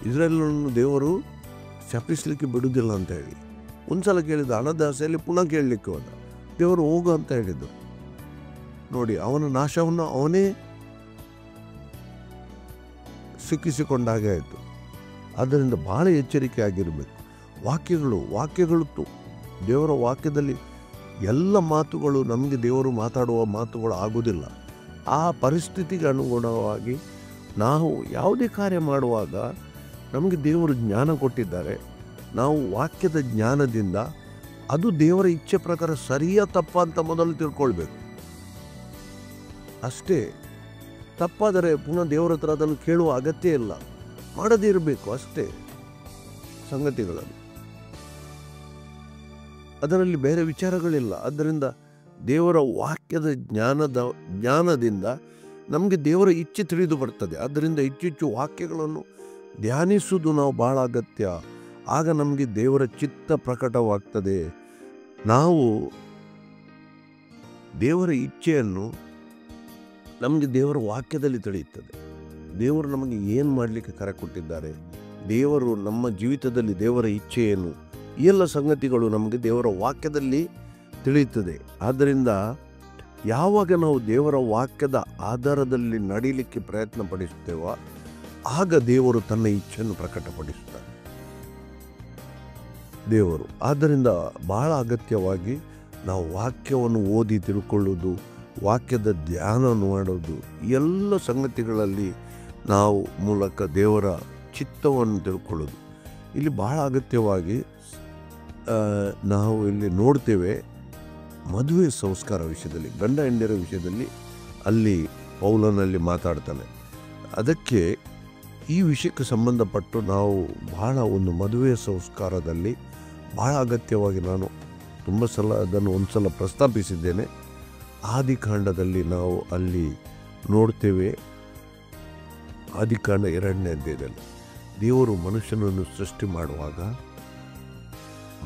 ಇಸ್ರಾಯೇಲನ್ನು ದೇವರು ಶಪಿಸಲಿಕ್ಕೆ ಬಿಡುವುದಿಲ್ಲ ಅಂತ ಹೇಳಿ. ಒಂದು ಸಲ ಕೇಳಿದ, ಹಣದಾಸೆಯಲ್ಲಿ ಪುನಃ ಕೇಳಲಿಕ್ಕೆ ಹೋದ, ದೇವರು ಹೋಗು ಅಂತ ಹೇಳಿದ್ದು. ನೋಡಿ, ಅವನ ನಾಶವನ್ನು ಅವನೇ ಸಿಕ್ಕಿಸಿಕೊಂಡಾಗೆ ಆಯಿತು. ಆದ್ದರಿಂದ ಭಾಳ ಎಚ್ಚರಿಕೆ ಆಗಿರಬೇಕು. ವಾಕ್ಯಗಳು ದೇವರ ವಾಕ್ಯದಲ್ಲಿ ಎಲ್ಲ ಮಾತುಗಳು ನಮಗೆ ದೇವರು ಮಾತಾಡುವ ಮಾತುಗಳು ಆಗುವುದಿಲ್ಲ. ಆ ಪರಿಸ್ಥಿತಿಗೆ ಅನುಗುಣವಾಗಿ ನಾವು ಯಾವುದೇ ಕಾರ್ಯ ಮಾಡುವಾಗ ನಮಗೆ ದೇವರು ಜ್ಞಾನ ಕೊಟ್ಟಿದ್ದಾರೆ. ನಾವು ವಾಕ್ಯದ ಜ್ಞಾನದಿಂದ ಅದು ದೇವರ ಇಚ್ಛೆ ಪ್ರಕಾರ ಸರಿಯಾ ತಪ್ಪ ಅಂತ ಮೊದಲು ತಿಳ್ಕೊಳ್ಬೇಕು. ಅಷ್ಟೇ. ತಪ್ಪಾದರೆ ಪುನಃ ದೇವರ ಹತ್ರ ಅದನ್ನು ಕೇಳುವ ಅಗತ್ಯ ಇಲ್ಲ, ಮಾಡದೇ ಇರಬೇಕು ಅಷ್ಟೇ. ಸಂಗತಿಗಳನ್ನು. ಅದರಲ್ಲಿ ಬೇರೆ ವಿಚಾರಗಳಿಲ್ಲ. ಆದ್ದರಿಂದ ದೇವರ ವಾಕ್ಯದ ಜ್ಞಾನದಿಂದ ನಮಗೆ ದೇವರ ಇಚ್ಛೆ ತಿಳಿದು ಬರ್ತದೆ. ಆದ್ದರಿಂದ ಹೆಚ್ಚು ವಾಕ್ಯಗಳನ್ನು ಧ್ಯಾನಿಸುವುದು ನಾವು ಭಾಳ ಅಗತ್ಯ. ಆಗ ನಮಗೆ ದೇವರ ಚಿತ್ತ ಪ್ರಕಟವಾಗ್ತದೆ. ನಾವು ದೇವರ ಇಚ್ಛೆಯನ್ನು ನಮಗೆ ದೇವರ ವಾಕ್ಯದಲ್ಲಿ ತಿಳಿಯುತ್ತದೆ. ದೇವರು ನಮಗೆ ಏನು ಮಾಡಲಿಕ್ಕೆ ಕರೆ ಕೊಟ್ಟಿದ್ದಾರೆ, ದೇವರು ನಮ್ಮ ಜೀವಿತದಲ್ಲಿ ದೇವರ ಇಚ್ಛೆ ಏನು, ಈ ಎಲ್ಲ ಸಂಗತಿಗಳು ನಮಗೆ ದೇವರ ವಾಕ್ಯದಲ್ಲಿ ತಿಳಿಯುತ್ತದೆ. ಆದ್ದರಿಂದ ಯಾವಾಗ ನಾವು ದೇವರ ವಾಕ್ಯದ ಆಧಾರದಲ್ಲಿ ನಡೀಲಿಕ್ಕೆ ಪ್ರಯತ್ನ ಪಡಿಸುತ್ತೇವೋ ಆಗ ದೇವರು ತನ್ನ ಇಚ್ಛೆಯನ್ನು ಪ್ರಕಟಪಡಿಸುತ್ತಾರೆ ದೇವರು. ಆದ್ದರಿಂದ ಬಹಳ ಅಗತ್ಯವಾಗಿ ನಾವು ವಾಕ್ಯವನ್ನು ಓದಿ ತಿಳ್ಕೊಳ್ಳೋದು, ವಾಕ್ಯದ ಧ್ಯಾನ ಮಾಡೋದು, ಎಲ್ಲ ಸಂಗತಿಗಳಲ್ಲಿ ನಾವು ಮೂಲಕ ದೇವರ ಚಿತ್ತವನ್ನು ತಿಳ್ಕೊಳ್ಳೋದು ಇಲ್ಲಿ ಬಹಳ ಅಗತ್ಯವಾಗಿ ನಾವು ಇಲ್ಲಿ ನೋಡ್ತೇವೆ. ಮದುವೆ ಸಂಸ್ಕಾರ ವಿಷಯದಲ್ಲಿ, ಗಂಡ ಹೆಂಡರ ವಿಷಯದಲ್ಲಿ ಅಲ್ಲಿ ಪೌಲನಲ್ಲಿ ಮಾತಾಡ್ತಾನೆ. ಅದಕ್ಕೆ ಈ ವಿಷಯಕ್ಕೆ ಸಂಬಂಧಪಟ್ಟು ನಾವು ಬಹಳ ಒಂದು ಮದುವೆಯ ಸಂಸ್ಕಾರದಲ್ಲಿ ಬಹಳ ಅಗತ್ಯವಾಗಿ ನಾನು ತುಂಬ ಸಲ ಅದನ್ನು ಒಂದು ಸಲ ಪ್ರಸ್ತಾಪಿಸಿದ್ದೇನೆ. ಆದಿಕಾಂಡದಲ್ಲಿ ನಾವು ಅಲ್ಲಿ ನೋಡ್ತೇವೆ. ಆದಿಕಾಂಡ 2ನೇ ಅಧ್ಯಾಯದಲ್ಲಿ ದೇವರು ಮನುಷ್ಯನನ್ನು ಸೃಷ್ಟಿ ಮಾಡುವಾಗ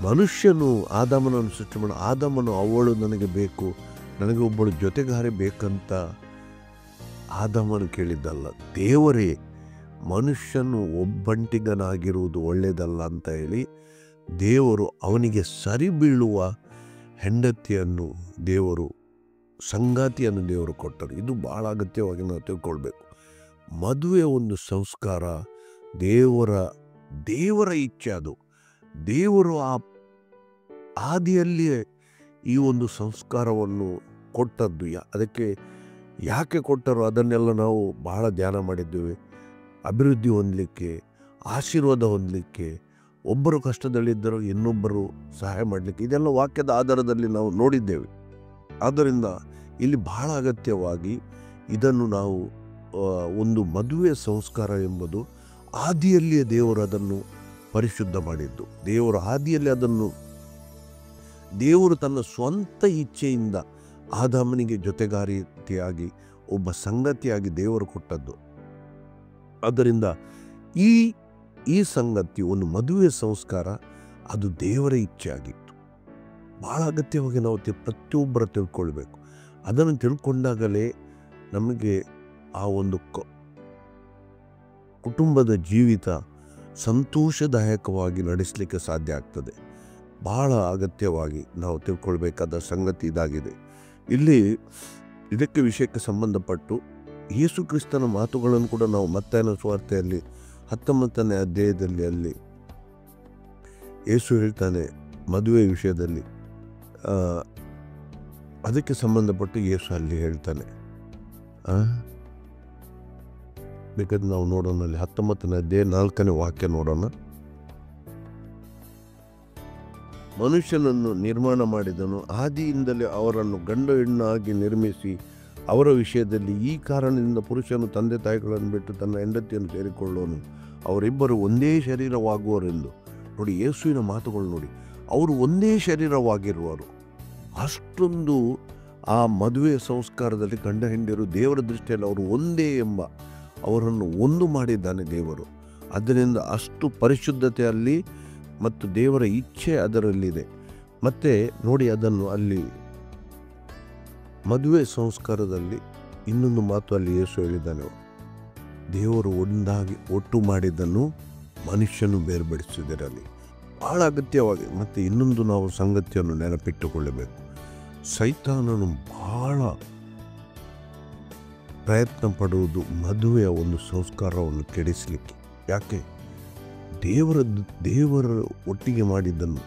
ಮನುಷ್ಯನು ಆದಾಮನನ್ನು ಸೃಷ್ಟಿ ಮಾಡ ಆದಾಮನು ಅವಳು ನನಗೆ ಬೇಕು, ನನಗೆ ಒಬ್ಬಳು ಜೊತೆಗಾರಿ ಬೇಕಂತ ಆದಾಮನು ಕೇಳಿದ್ದಲ್ಲ. ದೇವರೇ ಮನುಷ್ಯನು ಒಬ್ಬಂಟಿಗನಾಗಿರುವುದು ಒಳ್ಳೆಯದಲ್ಲ ಅಂತ ಹೇಳಿ ದೇವರು ಅವನಿಗೆ ಸರಿ ಬೀಳುವ ಹೆಂಡತಿಯನ್ನು ದೇವರು, ಸಂಗಾತಿಯನ್ನು ದೇವರು ಕೊಟ್ಟರು. ಇದು ಭಾಳ ಅಗತ್ಯವಾಗಿ ನಾವು ತಿಳ್ಕೊಳ್ಬೇಕು. ಮದುವೆ ಒಂದು ಸಂಸ್ಕಾರ, ದೇವರ ಇಚ್ಛೆ. ಅದು ದೇವರು ಆ ಆದಿಯಲ್ಲಿಯೇ ಈ ಒಂದು ಸಂಸ್ಕಾರವನ್ನು ಕೊಟ್ಟದ್ದು. ಅದಕ್ಕೆ ಯಾಕೆ ಕೊಟ್ಟರು ಅದನ್ನೆಲ್ಲ ನಾವು ಬಹಳ ಧ್ಯಾನ ಮಾಡಿದ್ದೇವೆ. ಅಭಿವೃದ್ಧಿ ಹೊಂದಲಿಕ್ಕೆ, ಆಶೀರ್ವಾದ ಹೊಂದಲಿಕ್ಕೆ, ಒಬ್ಬರು ಕಷ್ಟದಲ್ಲಿದ್ದರೂ ಇನ್ನೊಬ್ಬರು ಸಹಾಯ ಮಾಡಲಿಕ್ಕೆ, ಇದೆಲ್ಲ ವಾಕ್ಯದ ಆಧಾರದಲ್ಲಿ ನಾವು ನೋಡಿದ್ದೇವೆ. ಆದ್ದರಿಂದ ಇಲ್ಲಿ ಬಹಳ ಅಗತ್ಯವಾಗಿ ಇದನ್ನು ನಾವು ಒಂದು ಮದುವೆ ಸಂಸ್ಕಾರ ಎಂಬುದು ಆದಿಯಲ್ಲಿಯೇ ದೇವರು ಅದನ್ನು ಪರಿಶುದ್ಧ ಮಾಡಿದ್ದು. ದೇವರ ಆದಿಯಲ್ಲಿ ಅದನ್ನು ದೇವರು ತನ್ನ ಸ್ವಂತ ಇಚ್ಛೆಯಿಂದ ಆದಾಮನಿಗೆ ಜೊತೆಗಾರಿಯಾಗಿ ಒಬ್ಬ ಸಂಗತಿಯಾಗಿ ದೇವರು ಕೊಟ್ಟದ್ದು. ಆದ್ದರಿಂದ ಈ ಸಂಗತಿ ಒಂದು ಮದುವೆ ಸಂಸ್ಕಾರ ಅದು ದೇವರ ಇಚ್ಛೆ ಆಗಿತ್ತು. ಬಹಳ ಅಗತ್ಯವಾಗಿ ನಾವು ಪ್ರತಿಯೊಬ್ಬರು ತಿಳ್ಕೊಳ್ಬೇಕು. ಅದನ್ನು ತಿಳ್ಕೊಂಡಾಗಲೇ ನಮಗೆ ಆ ಒಂದು ಕುಟುಂಬದ ಜೀವಿತ ಸಂತೋಷದಾಯಕವಾಗಿ ನಡೆಸಲಿಕ್ಕೆ ಸಾಧ್ಯ ಆಗ್ತದೆ. ಬಹಳ ಅಗತ್ಯವಾಗಿ ನಾವು ತಿಳ್ಕೊಳ್ಬೇಕಾದ ಸಂಗತಿ ಇದಾಗಿದೆ. ಇಲ್ಲಿ ಇದಕ್ಕೆ ವಿಷಯಕ್ಕೆ ಸಂಬಂಧಪಟ್ಟು ಯೇಸು ಕ್ರಿಸ್ತನ ಮಾತುಗಳನ್ನು ಕೂಡ ನಾವು ಮತ್ತಾಯನ ಸುವಾರ್ತೆಯಲ್ಲಿ 19ನೇ ಅಧ್ಯಾಯದಲ್ಲಿ ಅಲ್ಲಿ ಯೇಸು ಹೇಳ್ತಾನೆ ಮದುವೆ ವಿಷಯದಲ್ಲಿ. ಅದಕ್ಕೆ ಸಂಬಂಧಪಟ್ಟು ಯೇಸು ಅಲ್ಲಿ ಹೇಳ್ತಾನೆ. ಬೇಕಾದ್ರೆ ನಾವು ನೋಡೋಣ, ಅಲ್ಲಿ 19ನೇ ಅಧ್ಯಾಯ 4ನೇ ವಾಕ್ಯ ನೋಡೋಣ. ಮನುಷ್ಯನನ್ನು ನಿರ್ಮಾಣ ಮಾಡಿದನು, ಆದಿಯಿಂದಲೇ ಅವರನ್ನು ಗಂಡು ಹೆಣ್ಣಾಗಿ ನಿರ್ಮಿಸಿ ಅವರ ವಿಷಯದಲ್ಲಿ ಈ ಕಾರಣದಿಂದ ಪುರುಷನು ತಂದೆ ತಾಯಿಗಳನ್ನು ಬಿಟ್ಟು ತನ್ನ ಹೆಂಡತಿಯನ್ನು ಸೇರಿಕೊಳ್ಳೋನು, ಅವರಿಬ್ಬರು ಒಂದೇ ಶರೀರವಾಗುವರೆಂದು. ನೋಡಿ ಯೇಸುವಿನ ಮಾತುಗಳು ನೋಡಿ, ಅವರು ಒಂದೇ ಶರೀರವಾಗಿರುವರು. ಅಷ್ಟೊಂದು ಆ ಮದುವೆ ಸಂಸ್ಕಾರದಲ್ಲಿ ಗಂಡ ಹೆಂಡರು ದೇವರ ದೃಷ್ಟಿಯಲ್ಲಿ ಅವರು ಒಂದೇ ಎಂಬ ಅವರನ್ನು ಒಂದು ಮಾಡಿದ್ದಾನೆ ದೇವರು. ಅದರಿಂದ ಅಷ್ಟು ಪರಿಶುದ್ಧತೆಯಲ್ಲಿ ಮತ್ತು ದೇವರ ಇಚ್ಛೆ ಅದರಲ್ಲಿದೆ. ಮತ್ತೆ ನೋಡಿ ಅದನ್ನು ಅಲ್ಲಿ ಮದುವೆ ಸಂಸ್ಕಾರದಲ್ಲಿ ಇನ್ನೊಂದು ಮಾತು ಅಲ್ಲಿ ಯೇಸು ಹೇಳಿದ್ದಾನೆ, ದೇವರು ಒಂದಾಗಿ ಒಟ್ಟು ಮಾಡಿದ್ದನ್ನು ಮನುಷ್ಯನು ಬೇರ್ಪಡಿಸಿದರಲ್ಲಿ. ಬಹಳ ಅಗತ್ಯವಾಗಿ ಮತ್ತು ಇನ್ನೊಂದು ನಾವು ಸಂಗತಿಯನ್ನು ನೆನಪಿಟ್ಟುಕೊಳ್ಳಬೇಕು. ಸೈತಾನನು ಬಹಳ ಪ್ರಯತ್ನ ಪಡುವುದು ಮದುವೆಯ ಒಂದು ಸಂಸ್ಕಾರವನ್ನು ಕೆಡಿಸಲಿಕ್ಕೆ. ಯಾಕೆ? ದೇವರ ಒಟ್ಟಿಗೆ ಮಾಡಿದ್ದನ್ನು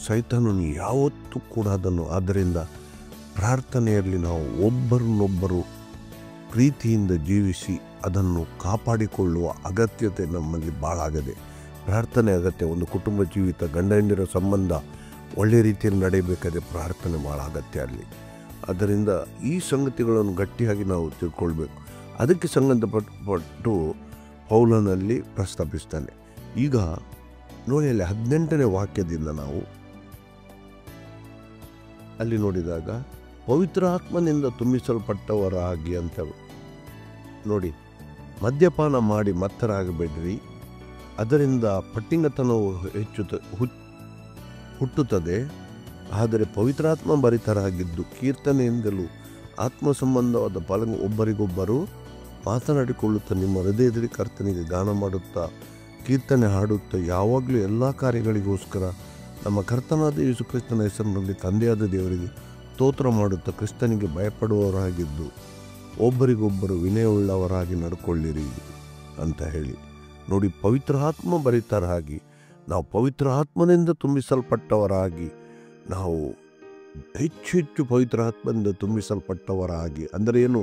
ಸೈತಾನನು ಯಾವತ್ತೂ ಕೂಡ ಅದನ್ನು. ಆದ್ದರಿಂದ ಪ್ರಾರ್ಥನೆಯಲ್ಲಿ ನಾವು ಒಬ್ಬರನ್ನೊಬ್ಬರು ಪ್ರೀತಿಯಿಂದ ಜೀವಿಸಿ ಅದನ್ನು ಕಾಪಾಡಿಕೊಳ್ಳುವ ಅಗತ್ಯತೆ ನಮ್ಮಲ್ಲಿ ಭಾಳ ಆಗದೆ. ಪ್ರಾರ್ಥನೆ ಅಗತ್ಯ. ಒಂದು ಕುಟುಂಬ ಜೀವಿತ, ಗಂಡ ಹೆಂಡರ ಸಂಬಂಧ ಒಳ್ಳೆಯ ರೀತಿಯಲ್ಲಿ ನಡೆಯಬೇಕಾದ್ರೆ ಪ್ರಾರ್ಥನೆ ಭಾಳ ಅಗತ್ಯ ಅಲ್ಲಿ. ಅದರಿಂದ ಈ ಸಂಗತಿಗಳನ್ನು ಗಟ್ಟಿಯಾಗಿ ನಾವು ತಿಳ್ಕೊಳ್ಬೇಕು. ಅದಕ್ಕೆ ಸಂಬಂಧಪಟ್ಟು ಪೌಲನಲ್ಲಿ ಪ್ರಸ್ತಾಪಿಸ್ತಾನೆ. ಈಗ ನೋಡಿ ಅಲ್ಲಿ 18ನೇ ವಾಕ್ಯದಿಂದ ನಾವು ಅಲ್ಲಿ ನೋಡಿದಾಗ ಪವಿತ್ರಾತ್ಮನಿಂದ ತುಂಬಿಸಲ್ಪಟ್ಟವರಾಗಿ ಅಂತ ನೋಡಿ, ಮದ್ಯಪಾನ ಮಾಡಿ ಮತ್ತರಾಗಬೇಡ್ರಿ, ಅದರಿಂದ ಪಟ್ಟಿಂಗತನವು ಹುಟ್ಟುತ್ತದೆ. ಆದರೆ ಪವಿತ್ರಾತ್ಮ ಭರಿತರಾಗಿದ್ದು ಕೀರ್ತನೆಯಿಂದಲೂ ಆತ್ಮ ಸಂಬಂಧವಾದ ಫಲ ಒಬ್ಬರಿಗೊಬ್ಬರು ಮಾತನಾಡಿಕೊಳ್ಳುತ್ತಾ ನಿಮ್ಮ ಹೃದಯದಲ್ಲಿ ಕರ್ತನಿಗೆ ಗಾನ ಮಾಡುತ್ತಾ ಕೀರ್ತನೆ ಹಾಡುತ್ತಾ ಯಾವಾಗಲೂ ಎಲ್ಲ ಕಾರ್ಯಗಳಿಗೋಸ್ಕರ ನಮ್ಮ ಕರ್ತನಾದ ಯೇಸು ಕ್ರಿಸ್ತನ ಹೆಸರಿನಲ್ಲಿ ತಂದೆಯಾದ ದೇವರಿಗೆ ಸ್ತೋತ್ರ ಮಾಡುತ್ತಾ ಕ್ರಿಸ್ತನಿಗೆ ಭಯಪಡುವವರಾಗಿದ್ದು ಒಬ್ಬರಿಗೊಬ್ಬರು ವಿನಯವುಳ್ಳವರಾಗಿ ನಡ್ಕೊಳ್ಳಿರಿ ಅಂತ ಹೇಳಿ ನೋಡಿ, ಪವಿತ್ರಾತ್ಮ ಭರಿತರಾಗಿ ನಾವು ಪವಿತ್ರ ಆತ್ಮನಿಂದ ತುಂಬಿಸಲ್ಪಟ್ಟವರಾಗಿ ನಾವು ಹೆಚ್ಚು ಹೆಚ್ಚು ಪವಿತ್ರಾತ್ಮನಿಂದ ತುಂಬಿಸಲ್ಪಟ್ಟವರಾಗಿ ಅಂದರೆ ಏನು,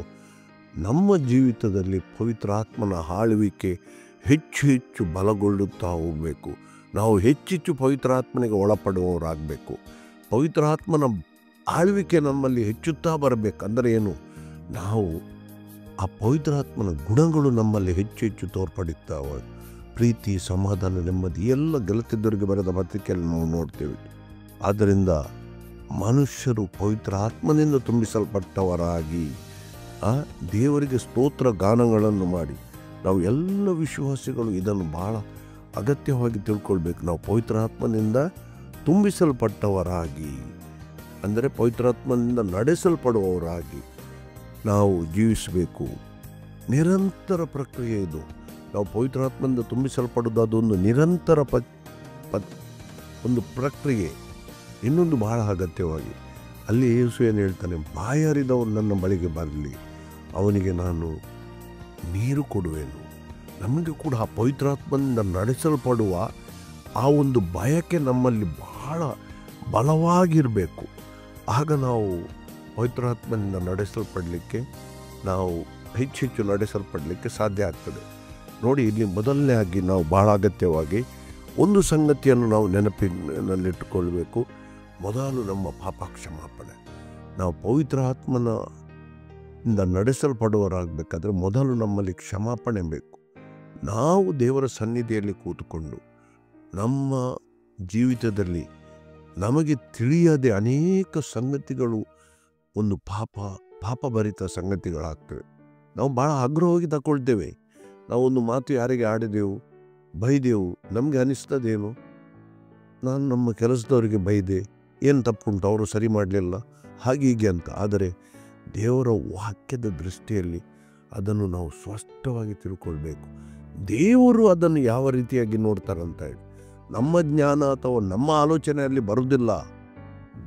ನಮ್ಮ ಜೀವಿತದಲ್ಲಿ ಪವಿತ್ರಾತ್ಮನ ಆಳ್ವಿಕೆ ಹೆಚ್ಚು ಹೆಚ್ಚು ಬಲಗೊಳ್ಳುತ್ತಾ ಹೋಗಬೇಕು. ನಾವು ಹೆಚ್ಚೆಚ್ಚು ಪವಿತ್ರಾತ್ಮನಿಗೆ ಒಳಪಡುವವರಾಗಬೇಕು. ಪವಿತ್ರಾತ್ಮನ ಆಳ್ವಿಕೆ ನಮ್ಮಲ್ಲಿ ಹೆಚ್ಚುತ್ತಾ ಬರಬೇಕು. ಅಂದರೆ ಏನು, ನಾವು ಆ ಪವಿತ್ರಾತ್ಮನ ಗುಣಗಳು ನಮ್ಮಲ್ಲಿ ಹೆಚ್ಚು ಹೆಚ್ಚು ತೋರ್ಪಡುತ್ತಾವೆ. ಪ್ರೀತಿ, ಸಮಾಧಾನ, ನೆಮ್ಮದಿ ಎಲ್ಲ ಗೆಲುತ್ತಿದ್ದವರಿಗೆ ಬರೆದ ಪತ್ರಿಕೆಯಲ್ಲಿ ನಾವು ನೋಡ್ತೇವೆ. ಆದ್ದರಿಂದ ಮನುಷ್ಯರು ಪವಿತ್ರ ಆತ್ಮನಿಂದ ತುಂಬಿಸಲ್ಪಟ್ಟವರಾಗಿ ದೇವರಿಗೆ ಸ್ತೋತ್ರ ಗಾನಗಳನ್ನು ಮಾಡಿ, ನಾವು ಎಲ್ಲ ವಿಶ್ವಾಸಿಗಳು ಇದನ್ನು ಬಹಳ ಅಗತ್ಯವಾಗಿ ತಿಳ್ಕೊಳ್ಬೇಕು. ನಾವು ಪವಿತ್ರಾತ್ಮನಿಂದ ತುಂಬಿಸಲ್ಪಟ್ಟವರಾಗಿ ಅಂದರೆ ಪವಿತ್ರಾತ್ಮನಿಂದ ನಡೆಸಲ್ಪಡುವವರಾಗಿ ನಾವು ಜೀವಿಸಬೇಕು. ನಿರಂತರ ಪ್ರಕ್ರಿಯೆ ಇದು. ನಾವು ಪವಿತ್ರಾತ್ಮನಿಂದ ತುಂಬಿಸಲ್ಪಡೋದು ಅದೊಂದು ನಿರಂತರ ಒಂದು ಪ್ರಕ್ರಿಯೆ. ಇನ್ನೊಂದು ಬಹಳ ಅಗತ್ಯವಾಗಿ ಅಲ್ಲಿ ಯೇಸು ಏನು ಹೇಳ್ತಾನೆ, ಬಾಯಾರಿದವನು ನನ್ನ ಬಳಿಗೆ ಬರಲಿ, ಅವನಿಗೆ ನಾನು ನೀರು ಕೊಡುವೆನು. ನಮಗೆ ಕೂಡ ಆ ಪವಿತ್ರಾತ್ಮನಿಂದ ನಡೆಸಲ್ಪಡುವ ಆ ಒಂದು ಬಯಕೆ ನಮ್ಮಲ್ಲಿ ಬಹಳ ಬಲವಾಗಿರಬೇಕು. ಆಗ ನಾವು ಪವಿತ್ರಾತ್ಮನಿಂದ ನಡೆಸಲ್ಪಡಲಿಕ್ಕೆ, ನಾವು ಹೆಚ್ಚೆಚ್ಚು ನಡೆಸಲ್ಪಡಲಿಕ್ಕೆ ಸಾಧ್ಯ ಆಗ್ತದೆ. ನೋಡಿ, ಇಲ್ಲಿ ಮೊದಲನೇ ಆಗಿ ನಾವು ಬಹಳ ಅಗತ್ಯವಾಗಿ ಒಂದು ಸಂಗತಿಯನ್ನು ನಾವು ನೆನಪಿನಲ್ಲಿಟ್ಟುಕೊಳ್ಬೇಕು. ಮೊದಲು ನಮ್ಮ ಪಾಪ ಕ್ಷಮಾಪಣೆ. ನಾವು ಪವಿತ್ರ ಆತ್ಮನಿಂದ ನಡೆಸಲ್ಪಡುವವರಾಗಬೇಕಾದ್ರೆ ಮೊದಲು ನಮ್ಮಲ್ಲಿ ಕ್ಷಮಾಪಣೆ ಬೇಕು. ನಾವು ದೇವರ ಸನ್ನಿಧಿಯಲ್ಲಿ ಕೂತುಕೊಂಡು ನಮ್ಮ ಜೀವಿತದಲ್ಲಿ ನಮಗೆ ತಿಳಿಯದೆ ಅನೇಕ ಸಂಗತಿಗಳು ಒಂದು ಪಾಪಭರಿತ ಸಂಗತಿಗಳಾಗ್ತವೆ. ನಾವು ಭಾಳ ಆಗ್ರಹವಾಗಿ ತಗೊಳ್ತೇವೆ. ನಾವು ಒಂದು ಮಾತು ಯಾರಿಗೆ ಆಡಿದೆವು, ಬೈದೆವು, ನಮಗೆ ಅನಿಸ್ತದೇನು, ನಾನು ನಮ್ಮ ಕೆಲಸದವರಿಗೆ ಬೈದೆ, ಏನು ತಪ್ಪುಂಟು, ಅವರು ಸರಿ ಮಾಡಲಿಲ್ಲ, ಹೀಗೆ ಅಂತ. ಆದರೆ ದೇವರ ವಾಕ್ಯದ ದೃಷ್ಟಿಯಲ್ಲಿ ಅದನ್ನು ನಾವು ಸ್ಪಷ್ಟವಾಗಿ ತಿಳ್ಕೊಳ್ಬೇಕು. ದೇವರು ಅದನ್ನು ಯಾವ ರೀತಿಯಾಗಿ ನೋಡ್ತಾರಂತ ಹೇಳಿ ನಮ್ಮ ಜ್ಞಾನ ಅಥವಾ ನಮ್ಮ ಆಲೋಚನೆಯಲ್ಲಿ ಬರುವುದಿಲ್ಲ.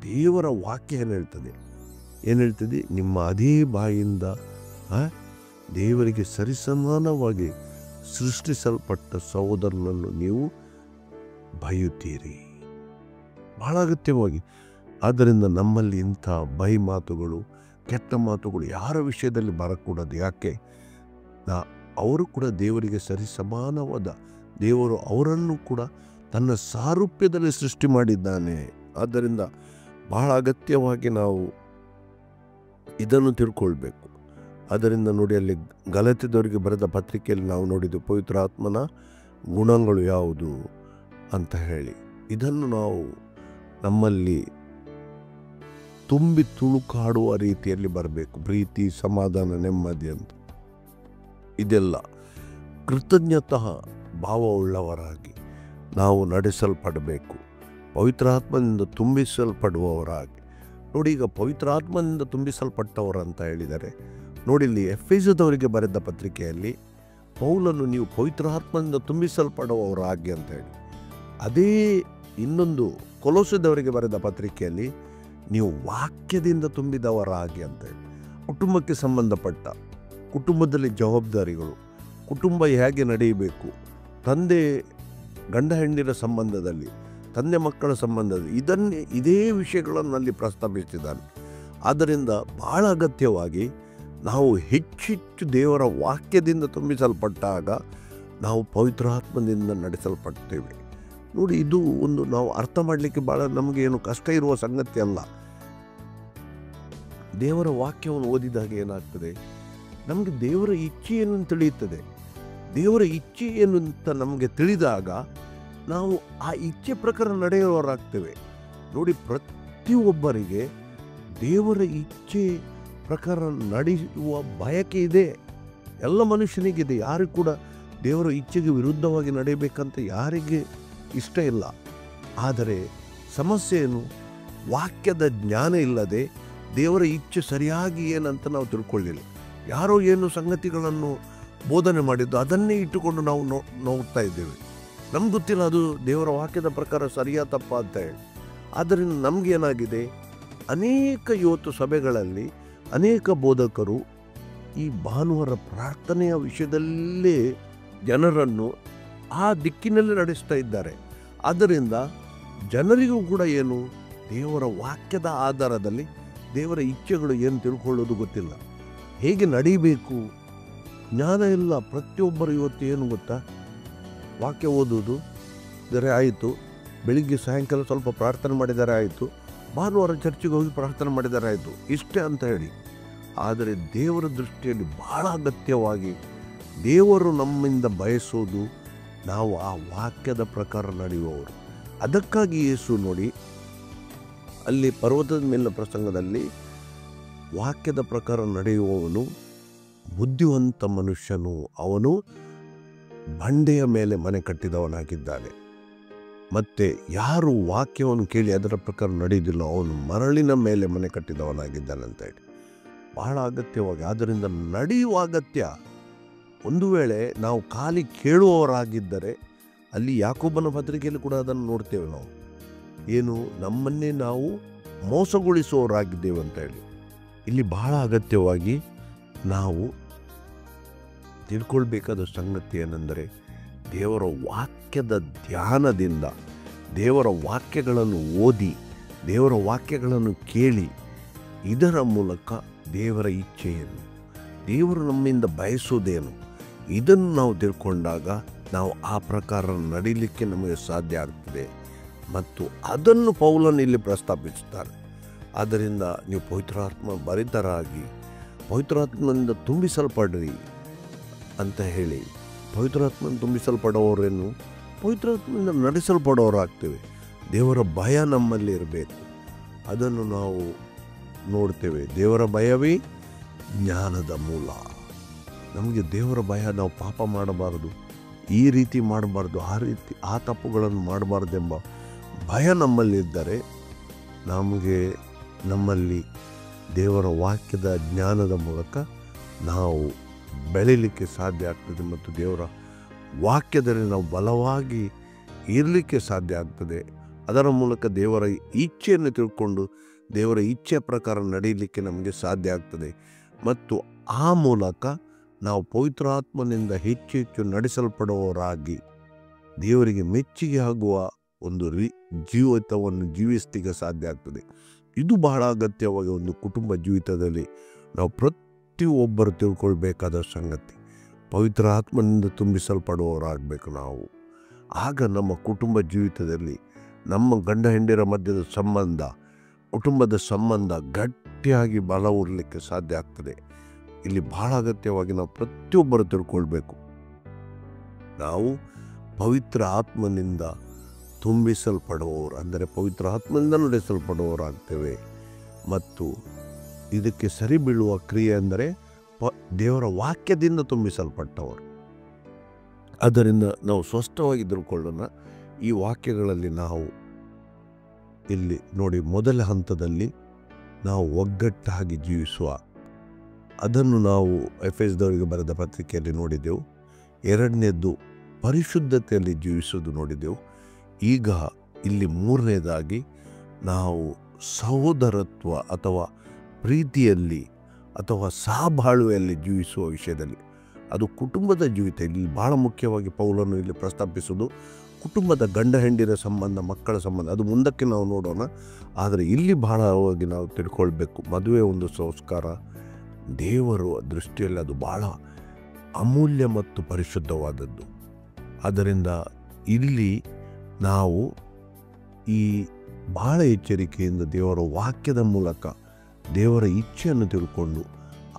ದೇವರ ವಾಕ್ಯ ಏನು ಹೇಳ್ತದೆ, ನಿಮ್ಮ ಅದೇ ಬಾಯಿಂದ ದೇವರಿಗೆ ಸರಿಸಮಾನವಾಗಿ ಸೃಷ್ಟಿಸಲ್ಪಟ್ಟ ಸಹೋದರನನ್ನು ನೀವು ಬೈಯುತ್ತೀರಿ. ಬಹಳ ಅಗತ್ಯವಾಗಿ. ಆದ್ದರಿಂದ ನಮ್ಮಲ್ಲಿ ಇಂಥ ಬೈ ಮಾತುಗಳು, ಕೆಟ್ಟ ಮಾತುಗಳು ಯಾರ ವಿಷಯದಲ್ಲಿ ಬರಕೂಡದು. ಯಾಕೆ, ಅವರು ಕೂಡ ದೇವರಿಗೆ ಸರಿಸಮಾನವಾದ ದೇವರು ಅವರನ್ನು ಕೂಡ ತನ್ನ ಸಾರೂಪ್ಯದಲ್ಲಿ ಸೃಷ್ಟಿ ಮಾಡಿದ್ದಾನೆ. ಆದ್ದರಿಂದ ಬಹಳ ಅಗತ್ಯವಾಗಿ ನಾವು ಇದನ್ನು ತಿಳ್ಕೊಳ್ಬೇಕು. ಆದ್ದರಿಂದ ನೋಡಿ, ಅಲ್ಲಿ ಗಲಾತ್ಯದವರಿಗೆ ಬರೆದ ಪತ್ರಿಕೆಯಲ್ಲಿ ನಾವು ನೋಡಿದ್ದು ಪವಿತ್ರಾತ್ಮನ ಗುಣಗಳು ಯಾವುದು ಅಂತ ಹೇಳಿ. ಇದನ್ನು ನಾವು ನಮ್ಮಲ್ಲಿ ತುಂಬಿ ತುಳುಕಾಡುವ ರೀತಿಯಲ್ಲಿ ಬರಬೇಕು. ಪ್ರೀತಿ, ಸಮಾಧಾನ, ನೆಮ್ಮದಿ ಅಂತ ಇದೆಲ್ಲ ಕೃತಜ್ಞತಾ ಭಾವವುಳ್ಳವರಾಗಿ ನಾವು ನಡೆಸಲ್ಪಡಬೇಕು. ಪವಿತ್ರಾತ್ಮನಿಂದ ತುಂಬಿಸಲ್ಪಡುವವರಾಗಿ. ನೋಡಿ, ಈಗ ಪವಿತ್ರಾತ್ಮನಿಂದ ತುಂಬಿಸಲ್ಪಟ್ಟವರಂತ ಹೇಳಿದರೆ ನೋಡಿ, ಇಲ್ಲಿ ಎಫೆಸದವರಿಗೆ ಬರೆದ ಪತ್ರಿಕೆಯಲ್ಲಿ ಪೌಲನು ನೀವು ಪವಿತ್ರಾತ್ಮನಿಂದ ತುಂಬಿಸಲ್ಪಡುವವರಾಗಿ ಅಂತ ಹೇಳಿ, ಅದೇ ಇನ್ನೊಂದು ಕೊಲೋಸದವರಿಗೆ ಬರೆದ ಪತ್ರಿಕೆಯಲ್ಲಿ ನೀವು ವಾಕ್ಯದಿಂದ ತುಂಬಿದವರಾಗಿ ಅಂತ ಹೇಳಿ. ಕುಟುಂಬಕ್ಕೆ ಸಂಬಂಧಪಟ್ಟ, ಕುಟುಂಬದಲ್ಲಿ ಜವಾಬ್ದಾರಿಗಳು, ಕುಟುಂಬ ಹೇಗೆ ನಡೆಯಬೇಕು, ತಂದೆ ಗಂಡ ಹೆಣ್ಣಿನ ಸಂಬಂಧದಲ್ಲಿ, ತಂದೆ ಮಕ್ಕಳ ಸಂಬಂಧದಲ್ಲಿ, ಇದೇ ವಿಷಯಗಳನ್ನಲ್ಲಿ ಪ್ರಸ್ತಾಪಿಸಿದ್ದಾನೆ. ಆದ್ದರಿಂದ ಬಹಳ ಅಗತ್ಯವಾಗಿ ನಾವು ಹೆಚ್ಚೆಚ್ಚು ದೇವರ ವಾಕ್ಯದಿಂದ ತುಂಬಿಸಲ್ಪಟ್ಟಾಗ ನಾವು ಪವಿತ್ರಾತ್ಮದಿಂದ ನಡೆಸಲ್ಪಡ್ತೇವೆ. ನೋಡಿ, ಇದು ಒಂದು ನಾವು ಅರ್ಥ ಮಾಡಲಿಕ್ಕೆ ಭಾಳ ನಮಗೇನು ಕಷ್ಟ ಇರುವ ಸಂಗತಿ ಅಲ್ಲ. ದೇವರ ವಾಕ್ಯವನ್ನು ಓದಿದಾಗ ಏನಾಗ್ತದೆ, ನಮಗೆ ದೇವರ ಇಚ್ಛೆ ಏನು ತಿಳಿಯುತ್ತದೆ. ದೇವರ ಇಚ್ಛೆ ಏನು ಅಂತ ನಮಗೆ ತಿಳಿದಾಗ ನಾವು ಆ ಇಚ್ಛೆ ಪ್ರಕಾರ ನಡೆಯುವವರಾಗ್ತೇವೆ. ನೋಡಿ, ಪ್ರತಿಯೊಬ್ಬರಿಗೆ ದೇವರ ಇಚ್ಛೆ ಪ್ರಕಾರ ನಡೆಯುವ ಬಯಕೆ ಇದೆ. ಎಲ್ಲ ಮನುಷ್ಯನಿಗಿದೆ. ಯಾರಿಗೂ ಕೂಡ ದೇವರ ಇಚ್ಛೆಗೆ ವಿರುದ್ಧವಾಗಿ ನಡೆಯಬೇಕಂತ ಯಾರಿಗೆ ಇಷ್ಟ ಇಲ್ಲ. ಆದರೆ ಸಮಸ್ಯೆ ಏನು? ವಾಕ್ಯದ ಜ್ಞಾನ ಇಲ್ಲದೆ ದೇವರ ಇಚ್ಛೆ ಸರಿಯಾಗಿ ಏನಂತ ನಾವು ತಿಳ್ಕೊಳ್ಳಿಲ್ಲ. ಯಾರೋ ಏನು ಸಂಗತಿಗಳನ್ನು ಬೋಧನೆ ಮಾಡಿದ್ದು ಅದನ್ನೇ ಇಟ್ಟುಕೊಂಡು ನಾವು ನೋಡ್ತಾ ಇದ್ದೇವೆ. ನಮ್ಗೆ ಗೊತ್ತಿಲ್ಲ ಅದು ದೇವರ ವಾಕ್ಯದ ಪ್ರಕಾರ ಸರಿಯಾ ತಪ್ಪ ಅಂತ ಹೇಳಿ. ಆದ್ದರಿಂದ ನಮಗೇನಾಗಿದೆ, ಅನೇಕ ಇವತ್ತು ಸಭೆಗಳಲ್ಲಿ ಅನೇಕ ಬೋಧಕರು ಈ ಭಾನುವಾರ ಪ್ರಾರ್ಥನೆಯ ವಿಷಯದಲ್ಲೇ ಜನರನ್ನು ಆ ದಿಕ್ಕಿನಲ್ಲಿ ನಡೆಸ್ತಾ ಇದ್ದಾರೆ. ಆದ್ದರಿಂದ ಜನರಿಗೂ ಕೂಡ ಏನು, ದೇವರ ವಾಕ್ಯದ ಆಧಾರದಲ್ಲಿ ದೇವರ ಇಚ್ಛೆಗಳು ಏನು ತಿಳ್ಕೊಳ್ಳೋದು ಗೊತ್ತಿಲ್ಲ, ಹೇಗೆ ನಡೀಬೇಕು ಜ್ಞಾನ ಇಲ್ಲ. ಪ್ರತಿಯೊಬ್ಬರು ಇವತ್ತು ಏನು ಗೊತ್ತಾ, ವಾಕ್ಯ ಓದುವುದು ಇದರೆ ಆಯಿತು, ಬೆಳಿಗ್ಗೆ ಸಾಯಂಕಾಲ ಸ್ವಲ್ಪ ಪ್ರಾರ್ಥನೆ ಮಾಡಿದರೆ ಆಯಿತು, ಭಾನುವಾರ ಚರ್ಚಿಗೆ ಹೋಗಿ ಪ್ರಾರ್ಥನೆ ಮಾಡಿದರೆ ಆಯಿತು, ಇಷ್ಟೇ ಅಂತ ಹೇಳಿ. ಆದರೆ ದೇವರ ದೃಷ್ಟಿಯಲ್ಲಿ ಬಹಳ ಅಗತ್ಯವಾಗಿ ದೇವರು ನಮ್ಮಿಂದ ಬಯಸೋದು ನಾವು ಆ ವಾಕ್ಯದ ಪ್ರಕಾರ ನಡೆಯುವವರು. ಅದಕ್ಕಾಗಿ ಯೇಸು ನೋಡಿ ಅಲ್ಲಿ ಪರ್ವತದ ಮೇಲಿನ ಪ್ರಸಂಗದಲ್ಲಿ ವಾಕ್ಯದ ಪ್ರಕಾರ ನಡೆಯುವವನು ಬುದ್ಧಿವಂತ ಮನುಷ್ಯನು, ಅವನು ಬಂಡೆಯ ಮೇಲೆ ಮನೆ ಕಟ್ಟಿದವನಾಗಿದ್ದಾನೆ. ಮತ್ತೆ ಯಾರು ವಾಕ್ಯವನ್ನು ಕೇಳಿ ಅದರ ಪ್ರಕಾರ ನಡೆಯುವುದಿಲ್ಲ ಅವನು ಮರಳಿನ ಮೇಲೆ ಮನೆ ಕಟ್ಟಿದವನಾಗಿದ್ದಾನೆ ಅಂತ ಹೇಳಿ ಬಹಳ ಅಗತ್ಯವಾಗಿ. ಆದ್ದರಿಂದ ನಡೆಯುವ ಅಗತ್ಯ. ಒಂದು ವೇಳೆ ನಾವು ಖಾಲಿ ಕೇಳುವವರಾಗಿದ್ದರೆ, ಅಲ್ಲಿ ಯಾಕೋಬನ ಪತ್ರಿಕೆಯಲ್ಲಿ ಕೂಡ ಅದನ್ನು ನೋಡ್ತೇವೆ ನಾವು, ಏನು ನಮ್ಮನ್ನೇ ನಾವು ಮೋಸಗೊಳಿಸುವವರಾಗಿದ್ದೇವೆ ಅಂತ ಹೇಳಿ. ಇಲ್ಲಿ ಬಹಳ ಅಗತ್ಯವಾಗಿ ನಾವು ತಿಳ್ಕೊಳ್ಬೇಕಾದ ಸಂಗತಿ ಏನೆಂದರೆ, ದೇವರ ವಾಕ್ಯದ ಧ್ಯಾನದಿಂದ, ದೇವರ ವಾಕ್ಯಗಳನ್ನು ಓದಿ, ದೇವರ ವಾಕ್ಯಗಳನ್ನು ಕೇಳಿ, ಇದರ ಮೂಲಕ ದೇವರ ಇಚ್ಛೆಯನ್ನು, ದೇವರು ನಮ್ಮಿಂದ ಬಯಸೋದೇನು, ಇದನ್ನು ನಾವು ತಿಳ್ಕೊಂಡಾಗ ನಾವು ಆ ಪ್ರಕಾರ ನಡೀಲಿಕ್ಕೆ ನಮಗೆ ಸಾಧ್ಯ ಆಗ್ತದೆ. ಮತ್ತು ಅದನ್ನು ಪೌಲನು ಇಲ್ಲಿ ಪ್ರಸ್ತಾಪಿಸುತ್ತಾರೆ. ಆದ್ದರಿಂದ ನೀವು ಪವಿತ್ರಾತ್ಮ ಭರಿತರಾಗಿ ಪವಿತ್ರಾತ್ಮನಿಂದ ತುಂಬಿಸಲ್ಪಡ್ರಿ ಅಂತ ಹೇಳಿ, ಪವಿತ್ರಾತ್ಮನ ತುಂಬಿಸಲ್ಪಡೋರೇನು ಪವಿತ್ರಾತ್ಮನಿಂದ ನಡೆಸಲ್ಪಡೋರಾಗ್ತೇವೆ. ದೇವರ ಭಯ ನಮ್ಮಲ್ಲಿ ಇರಬೇಕು. ಅದನ್ನು ನಾವು ನೋಡ್ತೇವೆ. ದೇವರ ಭಯವೇ ಜ್ಞಾನದ ಮೂಲ. ನಮಗೆ ದೇವರ ಭಯ, ನಾವು ಪಾಪ ಮಾಡಬಾರದು, ಈ ರೀತಿ ಮಾಡಬಾರ್ದು, ಆ ತಪ್ಪುಗಳನ್ನು ಮಾಡಬಾರ್ದೆಂಬ ಭಯ ನಮ್ಮಲ್ಲಿದ್ದರೆ ನಮ್ಮಲ್ಲಿ ದೇವರ ವಾಕ್ಯದ ಜ್ಞಾನದ ಮೂಲಕ ನಾವು ಬೆಳೀಲಿಕ್ಕೆ ಸಾಧ್ಯ ಆಗ್ತದೆ. ಮತ್ತು ದೇವರ ವಾಕ್ಯದಲ್ಲಿ ನಾವು ಬಲವಾಗಿ ಇರಲಿಕ್ಕೆ ಸಾಧ್ಯ ಆಗ್ತದೆ. ಅದರ ಮೂಲಕ ದೇವರ ಇಚ್ಛೆಯನ್ನು ತಿಳ್ಕೊಂಡು ದೇವರ ಇಚ್ಛೆಯ ಪ್ರಕಾರ ನಡೆಯಲಿಕ್ಕೆ ನಮಗೆ ಸಾಧ್ಯ ಆಗ್ತದೆ. ಮತ್ತು ಆ ಮೂಲಕ ನಾವು ಪವಿತ್ರಾತ್ಮನಿಂದ ಹೆಚ್ಚು ಹೆಚ್ಚು ನಡೆಸಲ್ಪಡುವವರಾಗಿ ದೇವರಿಗೆ ಮೆಚ್ಚುಗೆ ಆಗುವ ಒಂದು ಜೀವಿತವನ್ನು ಜೀವಿಸಲಿಕ್ಕೆ ಸಾಧ್ಯ ಆಗ್ತದೆ. ಇದು ಬಹಳ ಅಗತ್ಯವಾಗಿ ಒಂದು ಕುಟುಂಬ ಜೀವಿತದಲ್ಲಿ ನಾವು ಪ್ರತಿಯೊಬ್ಬರು ತಿಳ್ಕೊಳ್ಬೇಕಾದ ಸಂಗತಿ. ಪವಿತ್ರ ಆತ್ಮನಿಂದ ತುಂಬಿಸಲ್ಪಡುವವರಾಗಬೇಕು ನಾವು. ಆಗ ನಮ್ಮ ಕುಟುಂಬ ಜೀವಿತದಲ್ಲಿ ನಮ್ಮ ಗಂಡ ಹೆಂಡಿರ ಮಧ್ಯದ ಸಂಬಂಧ, ಕುಟುಂಬದ ಸಂಬಂಧ ಗಟ್ಟಿಯಾಗಿ ಬಲ ಉರಲಿಕ್ಕೆ ಸಾಧ್ಯ ಆಗ್ತದೆ. ಇಲ್ಲಿ ಬಹಳ ಅಗತ್ಯವಾಗಿ ನಾವು ಪ್ರತಿಯೊಬ್ಬರು ತಿಳ್ಕೊಳ್ಬೇಕು, ನಾವು ಪವಿತ್ರ ಆತ್ಮನಿಂದ ತುಂಬಿಸಲ್ಪಡುವವರು, ಅಂದರೆ ಪವಿತ್ರ ಆತ್ಮನಿಂದ ನಡೆಸಲ್ಪಡುವವರಾಗ್ತೇವೆ. ಮತ್ತು ಇದಕ್ಕೆ ಸರಿ ಬೀಳುವ ಕ್ರಿಯೆ ಅಂದರೆ ದೇವರ ವಾಕ್ಯದಿಂದ ತುಂಬಿಸಲ್ಪಟ್ಟವರು. ಅದರಿಂದ ನಾವು ಸ್ಪಷ್ಟವಾಗಿ ತಿಳ್ಕೊಳ್ಳೋಣ. ಈ ವಾಕ್ಯಗಳಲ್ಲಿ ನಾವು ಇಲ್ಲಿ ನೋಡಿ, ಮೊದಲ ಹಂತದಲ್ಲಿ ನಾವು ಒಗ್ಗಟ್ಟಾಗಿ ಜೀವಿಸುವ, ಅದನ್ನು ನಾವು ಎಫೆಸದವರಿಗೆ ಬರೆದ ಪತ್ರಿಕೆಯಲ್ಲಿ ನೋಡಿದೆವು. ಎರಡನೇದ್ದು ಪರಿಶುದ್ಧತೆಯಲ್ಲಿ ಜೀವಿಸುವುದು ನೋಡಿದೆವು. ಈಗ ಇಲ್ಲಿ ಮೂರನೇದಾಗಿ ನಾವು ಸಹೋದರತ್ವ ಅಥವಾ ಪ್ರೀತಿಯಲ್ಲಿ ಅಥವಾ ಸಹಬಾಳ್ವೆಯಲ್ಲಿ ಜೀವಿಸುವ ವಿಷಯದಲ್ಲಿ, ಅದು ಕುಟುಂಬದ ಜೀವಿತ. ಇಲ್ಲಿ ಬಹಳ ಮುಖ್ಯವಾಗಿ ಪೌಲನು ಇಲ್ಲಿ ಪ್ರಸ್ತಾಪಿಸುವುದು ಕುಟುಂಬದ ಗಂಡ ಹೆಂಡಿರ ಸಂಬಂಧ, ಮಕ್ಕಳ ಸಂಬಂಧ. ಅದು ಮುಂದಕ್ಕೆ ನಾವು ನೋಡೋಣ. ಆದರೆ ಇಲ್ಲಿ ಬಹಳವಾಗಿ ನಾವು ತಿಳ್ಕೊಳ್ಬೇಕು, ಮದುವೆ ಒಂದು ಸಂಸ್ಕಾರ, ದೇವರು ದೃಷ್ಟಿಯಲ್ಲಿ ಅದು ಬಹಳ ಅಮೂಲ್ಯ ಮತ್ತು ಪರಿಶುದ್ಧವಾದದ್ದು. ಆದ್ದರಿಂದ ಇಲ್ಲಿ ನಾವು ಈ ಬಹಳ ಎಚ್ಚರಿಕೆಯಿಂದ ದೇವರ ವಾಕ್ಯದ ಮೂಲಕ ದೇವರ ಇಚ್ಛೆಯನ್ನು ತಿಳ್ಕೊಂಡು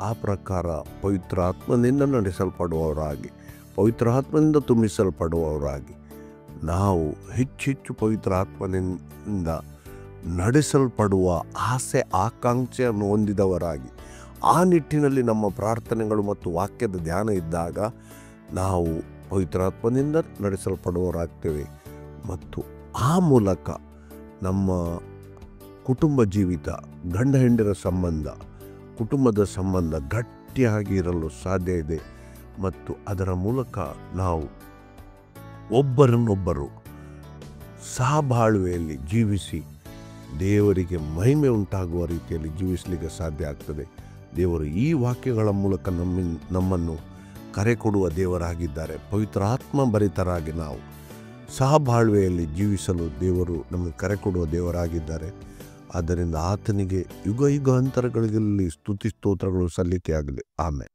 ಆ ಪ್ರಕಾರ ಪವಿತ್ರ ಆತ್ಮನಿಂದ ನಡೆಸಲ್ಪಡುವವರಾಗಿ, ಪವಿತ್ರ ಆತ್ಮನಿಂದ ತುಂಬಿಸಲ್ಪಡುವವರಾಗಿ ನಾವು ಹೆಚ್ಚೆಚ್ಚು ಪವಿತ್ರ ಆತ್ಮನಿಂದ ನಡೆಸಲ್ಪಡುವ ಆಸೆ ಆಕಾಂಕ್ಷೆಯನ್ನು ಹೊಂದಿದವರಾಗಿ ಆ ನಿಟ್ಟಿನಲ್ಲಿ ನಮ್ಮ ಪ್ರಾರ್ಥನೆಗಳು ಮತ್ತು ವಾಕ್ಯದ ಧ್ಯಾನ ಇದ್ದಾಗ ನಾವು ಪವಿತ್ರಾತ್ಮನಿಂದ ನಡೆಸಲ್ಪಡುವವರಾಗ್ತೇವೆ ಮತ್ತು ಆ ಮೂಲಕ ನಮ್ಮ ಕುಟುಂಬ ಜೀವಿತ, ಗಂಡ ಹೆಂಡರ ಸಂಬಂಧ, ಕುಟುಂಬದ ಸಂಬಂಧ ಗಟ್ಟಿಯಾಗಿ ಇರಲು ಸಾಧ್ಯ ಇದೆ ಮತ್ತು ಅದರ ಮೂಲಕ ನಾವು ಒಬ್ಬರನ್ನೊಬ್ಬರು ಸಹಬಾಳ್ವೆಯಲ್ಲಿ ಜೀವಿಸಿ ದೇವರಿಗೆ ಮಹಿಮೆ ಉಂಟಾಗುವ ರೀತಿಯಲ್ಲಿ ಜೀವಿಸಲಿಕ್ಕೆ ಸಾಧ್ಯ ಆಗ್ತದೆ. ದೇವರು ಈ ವಾಕ್ಯಗಳ ಮೂಲಕ ನಮ್ಮನ್ನು ಕರೆ ಕೊಡುವ ದೇವರಾಗಿದ್ದಾರೆ. ಪವಿತ್ರ ಆತ್ಮ ಭರಿತರಾಗಿ ನಾವು ಸಹಬಾಳ್ವೆಯಲ್ಲಿ ಜೀವಿಸಲು ದೇವರು ನಮಗೆ ಕರೆ ಕೊಡುವ ದೇವರಾಗಿದ್ದಾರೆ. ಆದ್ದರಿಂದ ಆತನಿಗೆ ಯುಗ ಯುಗಾಂತರಗಳಲ್ಲಿ ಸ್ತುತಿ ಸ್ತೋತ್ರಗಳು ಸಲ್ಲಿಕೆಯಾಗಲಿ. ಆಮೆನ್.